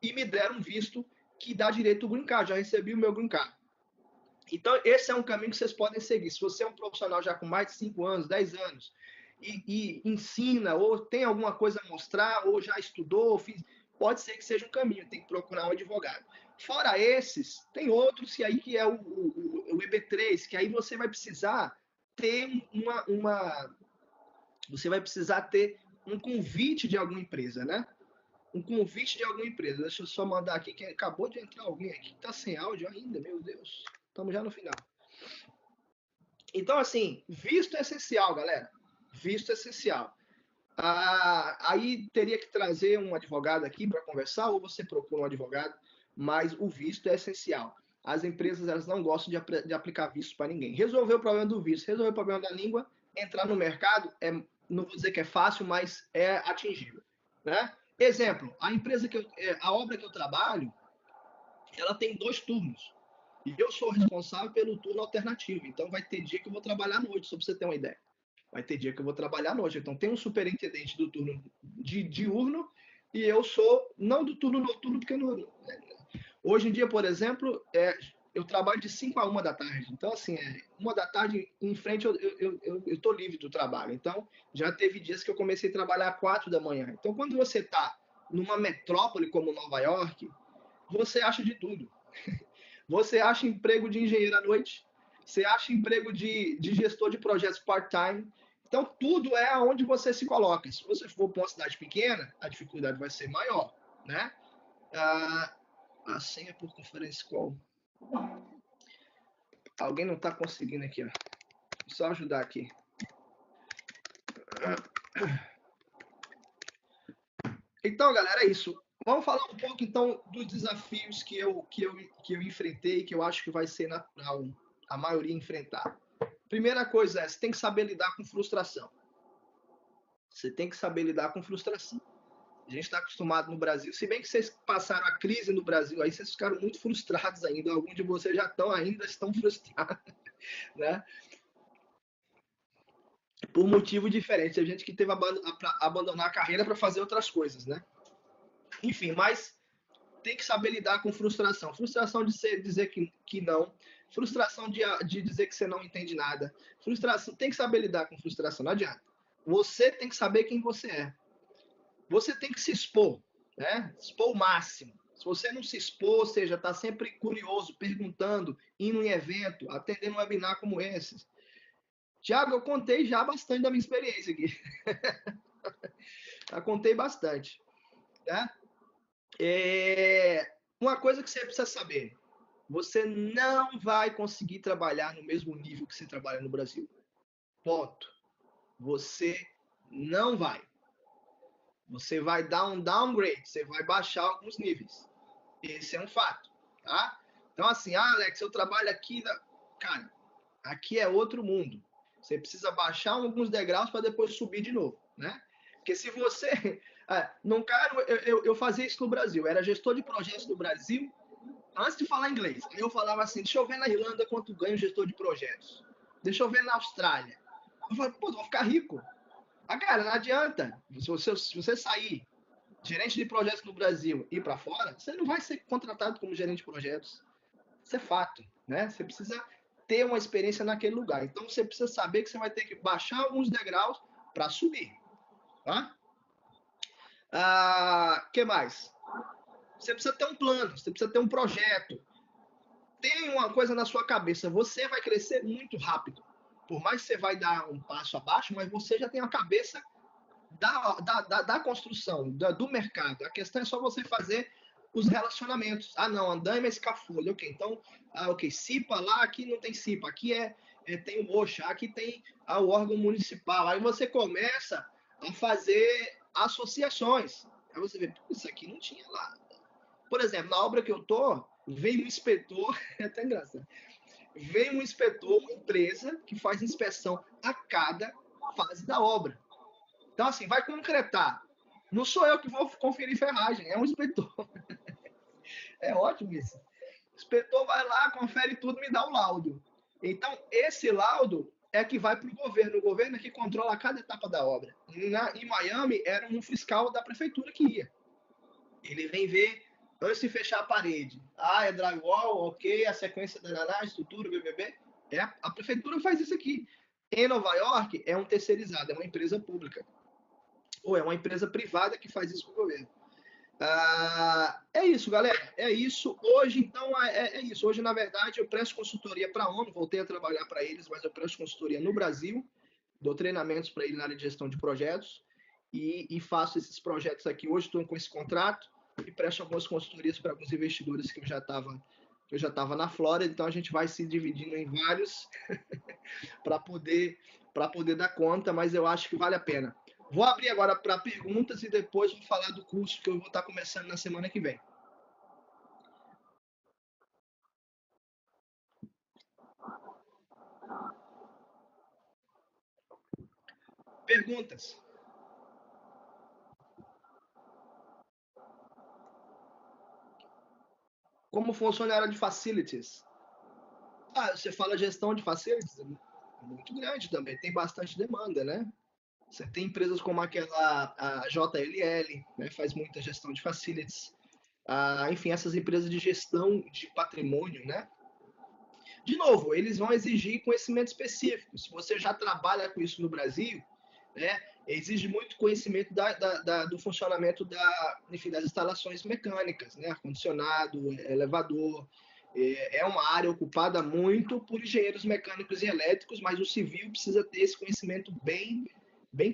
e me deram um visto que dá direito ao green card. Já recebi o meu green card. Então, esse é um caminho que vocês podem seguir. Se você é um profissional já com mais de 5 anos, 10 anos, e ensina, ou tem alguma coisa a mostrar, ou já estudou, pode ser que seja um caminho, tem que procurar um advogado. Fora esses, tem outros que aí que é o EB3, que aí você vai precisar ter você vai precisar ter um convite de alguma empresa, né? Um convite de alguma empresa. Deixa eu só mandar aqui, que acabou de entrar alguém aqui, tá sem áudio ainda, meu Deus. Estamos já no final. Então, assim, visto é essencial, galera. Visto é essencial. Aí teria que trazer um advogado aqui para conversar, ou você procura um advogado, mas o visto é essencial. As empresas elas não gostam de aplicar visto para ninguém. Resolver o problema do visto, resolver o problema da língua, entrar no mercado, não vou dizer que é fácil, mas é atingível. Né? Exemplo, a obra que eu trabalho, ela tem 2 turnos. E eu sou responsável pelo turno alternativo. Então vai ter dia que eu vou trabalhar à noite, só para você ter uma ideia. Vai ter dia que eu vou trabalhar à noite. Então tem um superintendente do turno diurno e eu sou, não do turno noturno, porque hoje em dia, por exemplo, eu trabalho de 5 a 1 da tarde. Então, assim, 1 da tarde em frente eu estou livre do trabalho. Então, já teve dias que eu comecei a trabalhar às 4 da manhã. Então, quando você está numa metrópole como Nova York, você acha de tudo. Você acha emprego de engenheiro à noite, você acha emprego de gestor de projetos part-time. Então, tudo é onde você se coloca. Se você for para uma cidade pequena, a dificuldade vai ser maior, né? A senha por conference call. Alguém não está conseguindo aqui, ó. Só ajudar aqui. Então, galera, é isso. Vamos falar um pouco, então, dos desafios que eu enfrentei, que eu acho que vai ser natural a maioria enfrentar. Primeira coisa você tem que saber lidar com frustração. Você tem que saber lidar com frustração. A gente está acostumado no Brasil, se bem que vocês passaram a crise no Brasil, aí vocês ficaram muito frustrados ainda, alguns de vocês ainda estão frustrados, né? Por motivo diferente. Tem gente que teve que abandonar a carreira para fazer outras coisas, né? Enfim, mas tem que saber lidar com frustração. Frustração de dizer que não. Frustração de dizer que você não entende nada. Frustração, tem que saber lidar com frustração, não adianta. Você tem que saber quem você é. Você tem que se expor, né? Expor o máximo. Se você não se expor, ou seja, está sempre curioso, perguntando, indo em evento, atendendo um webinar como esse. Tiago, eu contei já bastante da minha experiência aqui. Já contei bastante. Né? Uma coisa que você precisa saber. Você não vai conseguir trabalhar no mesmo nível que você trabalha no Brasil. Ponto. Você não vai. Você vai dar um downgrade, você vai baixar alguns níveis. Esse é um fato, tá? Então, assim, Alex, eu trabalho aqui, cara, aqui é outro mundo. Você precisa baixar alguns degraus para depois subir de novo, né? Porque se você... não, cara, eu fazia isso no Brasil, era gestor de projetos do Brasil, antes de falar inglês. Aí eu falava assim, deixa eu ver na Irlanda quanto ganha o gestor de projetos. Deixa eu ver na Austrália. Eu falei, pô, vou ficar rico. Cara, não adianta. Se você sair gerente de projetos no Brasil e ir para fora, você não vai ser contratado como gerente de projetos. Isso é fato, né? Você precisa ter uma experiência naquele lugar. Então você precisa saber que você vai ter que baixar alguns degraus para subir, tá? Que mais? Você precisa ter um plano, você precisa ter um projeto. Tem uma coisa na sua cabeça, você vai crescer muito rápido. Por mais que você vai dar um passo abaixo, mas você já tem a cabeça da construção, do mercado. A questão é só você fazer os relacionamentos. Não, andaime escafolha. Ok, então, ok, CIPA lá, aqui não tem CIPA, aqui tem o OSHA, aqui tem o órgão municipal. Aí você começa a fazer associações. Aí você vê, isso aqui não tinha lá. Por exemplo, na obra que eu tô, vem um inspetor, é até engraçado, vem um inspetor, uma empresa que faz inspeção a cada fase da obra. Então, assim, vai concretar. Não sou eu que vou conferir ferragem, é um inspetor. É ótimo isso. O inspetor vai lá, confere tudo, me dá o laudo. Então, esse laudo é que vai para o governo. O governo é que controla cada etapa da obra. Em Miami, era um fiscal da prefeitura que ia. Ele vem ver, antes de fechar a parede. É drywall, ok, a sequência da estrutura, BBB. A prefeitura faz isso aqui. Em Nova York, é um terceirizado, é uma empresa pública. Ou é uma empresa privada que faz isso com o governo. É isso, galera. É isso. Hoje, então, é isso. Hoje, na verdade, eu presto consultoria para a ONU, voltei a trabalhar para eles, mas eu presto consultoria no Brasil, dou treinamentos para eles na área de gestão de projetos e faço esses projetos aqui. Hoje estou com esse contrato e presto algumas consultorias para alguns investidores que eu já estava na Flórida, então a gente vai se dividindo em vários para poder dar conta, mas eu acho que vale a pena. Vou abrir agora para perguntas e depois vou falar do curso que eu vou estar começando na semana que vem. Perguntas. Como funciona a área de facilities? Você fala gestão de facilities, é muito grande também, tem bastante demanda, né? Você tem empresas como aquela a JLL, né, faz muita gestão de facilities. Enfim, essas empresas de gestão de patrimônio, né? De novo, eles vão exigir conhecimento específico. Se você já trabalha com isso no Brasil, né, exige muito conhecimento do funcionamento enfim, das instalações mecânicas, né, ar-condicionado, elevador. É uma área ocupada muito por engenheiros mecânicos e elétricos, mas o civil precisa ter esse conhecimento bem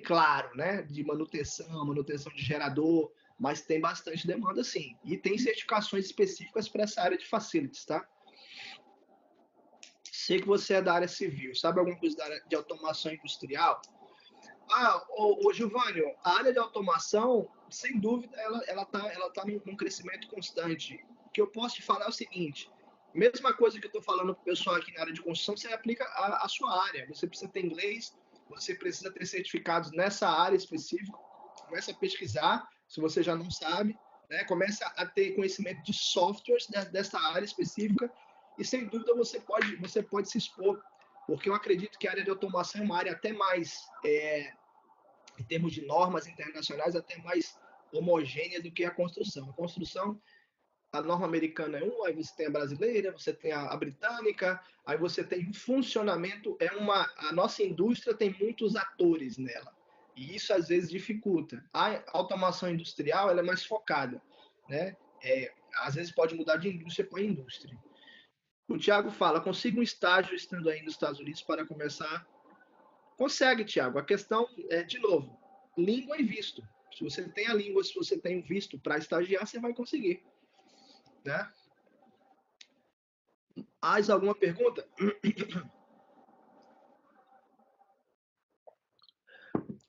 claro, né, de manutenção de gerador, mas tem bastante demanda sim. E tem certificações específicas para essa área de facilities, tá? Sei que você é da área civil, sabe alguma coisa da área de automação industrial? Giovanni, a área de automação, sem dúvida, ela tá num crescimento constante. O que eu posso te falar é o seguinte: mesma coisa que eu estou falando para o pessoal aqui na área de construção, você aplica a sua área. Você precisa ter inglês, você precisa ter certificados nessa área específica. Começa a pesquisar, se você já não sabe, né? Começa a ter conhecimento de softwares dessa área específica e sem dúvida você pode se expor, porque eu acredito que a área de automação é uma área até mais em termos de normas internacionais, até mais homogênea do que a construção. A construção, a norma americana é uma, aí você tem a brasileira, você tem a britânica, aí você tem o funcionamento, a nossa indústria tem muitos atores nela, e isso às vezes dificulta. A automação industrial, ela é mais focada, né? Às vezes pode mudar de indústria para indústria. O Tiago fala, consiga um estágio estando aí nos Estados Unidos para começar. Consegue, Tiago. A questão é, de novo, língua e visto. Se você tem a língua, se você tem o visto para estagiar, você vai conseguir. Né? Mais alguma pergunta?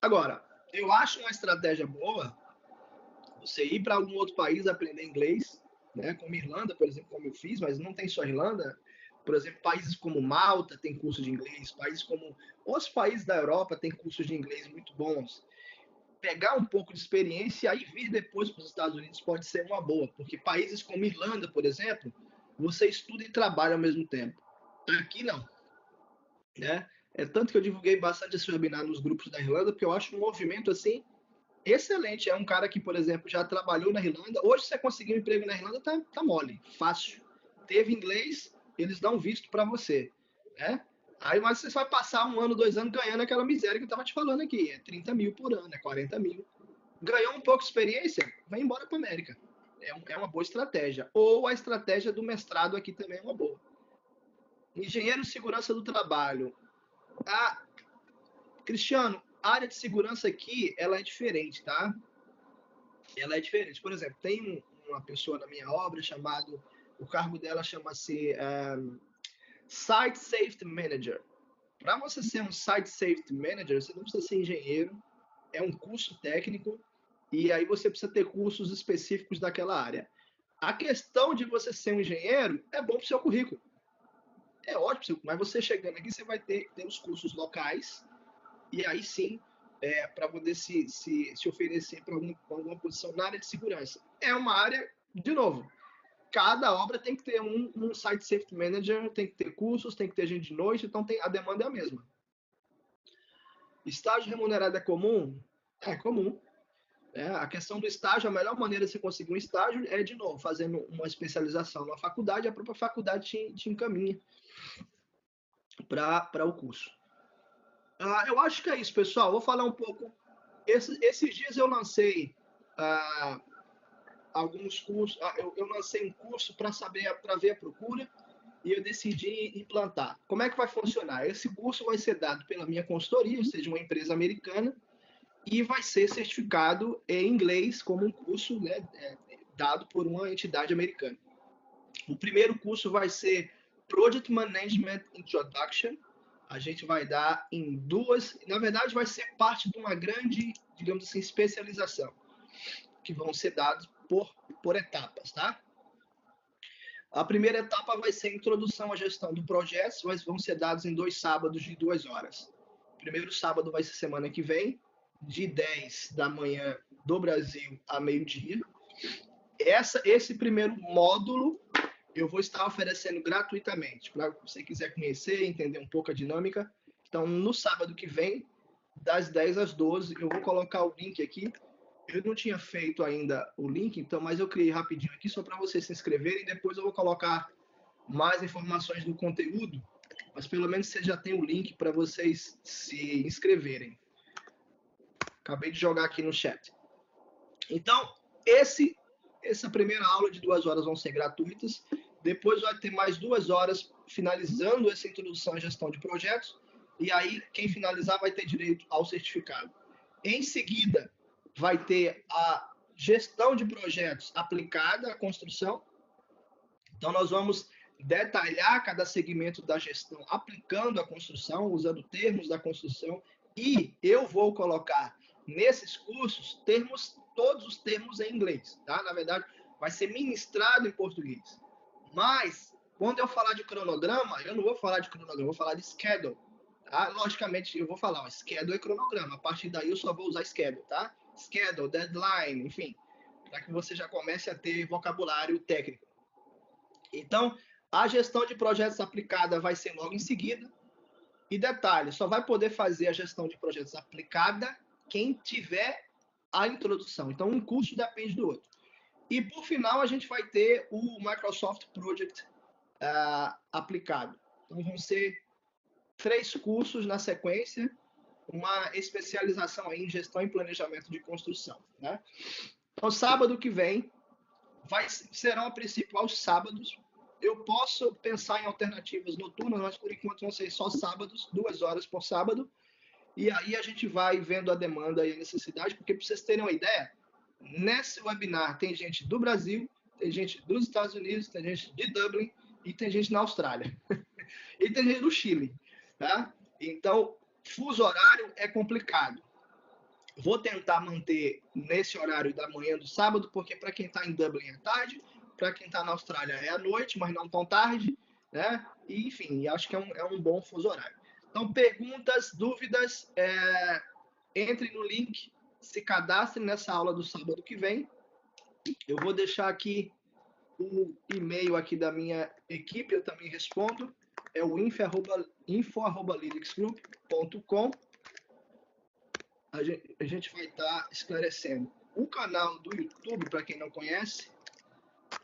Agora, eu acho uma estratégia boa você ir para algum outro país aprender inglês, né? Como Irlanda, por exemplo, como eu fiz, mas não tem só Irlanda. Por exemplo, países como Malta tem curso de inglês, países como os países da Europa têm cursos de inglês muito bons. Pegar um pouco de experiência e vir depois para os Estados Unidos pode ser uma boa, porque países como Irlanda, por exemplo, você estuda e trabalha ao mesmo tempo. Aqui não, né? É tanto que eu divulguei bastante esse webinar nos grupos da Irlanda, porque eu acho um movimento assim excelente. É um cara que, por exemplo, já trabalhou na Irlanda. Hoje, você conseguir um emprego na Irlanda, tá mole, fácil. Teve inglês, eles dão visto para você, né? Aí, mas você vai passar 1 ano, 2 anos ganhando aquela miséria que eu tava te falando aqui. É 30 mil por ano, é 40 mil. Ganhou um pouco de experiência, vai embora para América. É uma boa estratégia. Ou a estratégia do mestrado aqui também é uma boa. Engenheiro de segurança do trabalho. Ah, Cristiano, a área de segurança aqui, ela é diferente, tá? Ela é diferente. Por exemplo, tem uma pessoa na minha obra chamado, o cargo dela chama-se Site Safety Manager. Para você ser um Site Safety Manager, você não precisa ser engenheiro, é um curso técnico e aí você precisa ter cursos específicos daquela área. A questão de você ser um engenheiro é bom para o seu currículo. É ótimo, mas você chegando aqui, você vai ter os cursos locais e aí sim, para poder se oferecer para alguma posição na área de segurança. É uma área, de novo, cada obra tem que ter um Site Safety Manager, tem que ter cursos, tem que ter gente de noite, então a demanda é a mesma. Estágio remunerado é comum? É comum. A questão do estágio, a melhor maneira de você conseguir um estágio é, de novo, fazendo uma especialização na faculdade, a própria faculdade te encaminha para o curso. Eu acho que é isso, pessoal. Vou falar um pouco. Esses dias eu lancei ah, alguns cursos. Eu lancei um curso para ver a procura e eu decidi implantar. Como é que vai funcionar? Esse curso vai ser dado pela minha consultoria, ou seja, uma empresa americana, e vai ser certificado em inglês como um curso, né, dado por uma entidade americana. O primeiro curso vai ser Project Management Introduction. A gente vai dar em duas, na verdade vai ser parte de uma grande, digamos assim, especialização, que vão ser dados por etapas, tá? A primeira etapa vai ser a introdução à gestão do projeto, mas vão ser dados em 2 sábados de 2 horas. O primeiro sábado vai ser semana que vem, de 10 da manhã do Brasil a meio-dia. Esse primeiro módulo eu vou estar oferecendo gratuitamente, para você quiser conhecer, entender um pouco a dinâmica. Então, no sábado que vem, das 10 às 12, eu vou colocar o link aqui. Eu não tinha feito ainda o link, então, mas eu criei rapidinho aqui só para vocês se inscreverem. Depois eu vou colocar mais informações do conteúdo, mas pelo menos você já tem o link para vocês se inscreverem. Acabei de jogar aqui no chat. Então, essa primeira aula de 2 horas vão ser gratuitas. Depois vai ter mais 2 horas finalizando essa introdução à gestão de projetos. E aí, quem finalizar vai ter direito ao certificado. Em seguida, vai ter a gestão de projetos aplicada à construção. Então, nós vamos detalhar cada segmento da gestão aplicando a construção, usando termos da construção. E eu vou colocar nesses cursos todos os termos em inglês, tá? Na verdade, vai ser ministrado em português. Mas, quando eu falar de cronograma, eu não vou falar de cronograma, eu vou falar de schedule. Tá? Logicamente, eu vou falar, ó, schedule é cronograma. A partir daí, eu só vou usar schedule, tá? Schedule, deadline, enfim, para que você já comece a ter vocabulário técnico. Então, a gestão de projetos aplicada vai ser logo em seguida. E detalhe, só vai poder fazer a gestão de projetos aplicada quem tiver a introdução. Então, um curso depende do outro. E, por final, a gente vai ter o Microsoft Project aplicado. Então, vão ser 3 cursos na sequência, uma especialização em gestão e planejamento de construção. Né? Então, sábado que vem, serão, a princípio, aos sábados. Eu posso pensar em alternativas noturnas, mas, por enquanto, vão ser só sábados, 2 horas por sábado. E aí a gente vai vendo a demanda e a necessidade, porque para vocês terem uma ideia, nesse webinar tem gente do Brasil, tem gente dos Estados Unidos, tem gente de Dublin e tem gente na Austrália. E tem gente do Chile, tá? Então, fuso horário é complicado. Vou tentar manter nesse horário da manhã do sábado, porque para quem está em Dublin é tarde, para quem está na Austrália é à noite, mas não tão tarde, né? E, enfim, acho que é um bom fuso horário. Então, perguntas, dúvidas, entre no link, se cadastre nessa aula do sábado que vem. Eu vou deixar aqui o e-mail aqui da minha equipe, eu também respondo. É o info@linuxgroup.com. A gente vai estar esclarecendo. O canal do YouTube, para quem não conhece,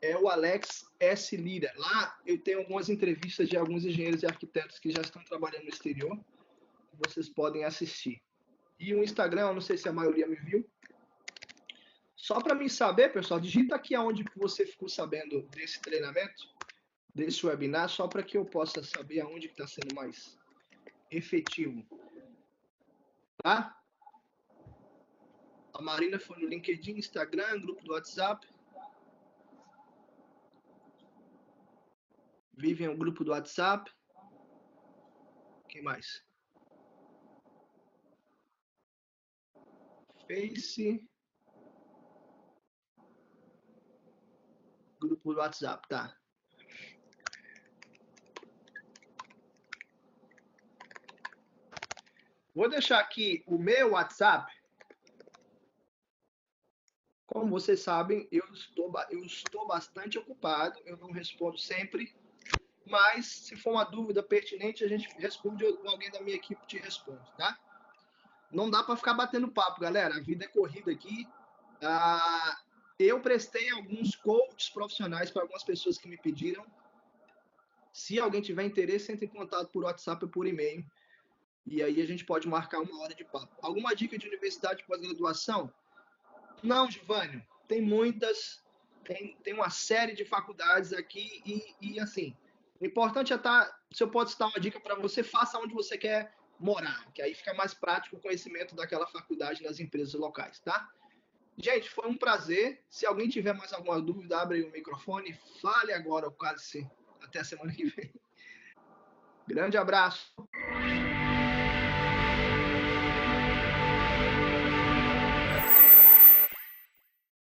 é o Alex S. Lira. Lá eu tenho algumas entrevistas de alguns engenheiros e arquitetos que já estão trabalhando no exterior. Vocês podem assistir. E o Instagram, eu não sei se a maioria me viu. Só para mim saber, pessoal, digita aqui aonde você ficou sabendo desse treinamento, desse webinar, só para que eu possa saber aonde está sendo mais efetivo. Tá? A Marina foi no LinkedIn, Instagram, grupo do WhatsApp. Vivian, o grupo do WhatsApp. Quem mais? Face. Grupo do WhatsApp, tá. Vou deixar aqui o meu WhatsApp. Como vocês sabem, eu estou bastante ocupado, eu não respondo sempre, mas se for uma dúvida pertinente, a gente responde, alguém da minha equipe te responde, tá? Não dá para ficar batendo papo, galera, a vida é corrida aqui. Eu prestei alguns coaches profissionais para algumas pessoas que me pediram. Se alguém tiver interesse, entre em contato por WhatsApp ou por e-mail. e aí a gente pode marcar uma hora de papo. Alguma dica de universidade de pós-graduação? Não, Giovanni, tem muitas, tem uma série de faculdades aqui e assim, o importante é estar, se eu posso dar uma dica para você, faça onde você quer morar, que aí fica mais prático o conhecimento daquela faculdade nas empresas locais, tá? Gente, foi um prazer. Se alguém tiver mais alguma dúvida, abre aí o microfone, fale agora, ou quase até a semana que vem. Grande abraço.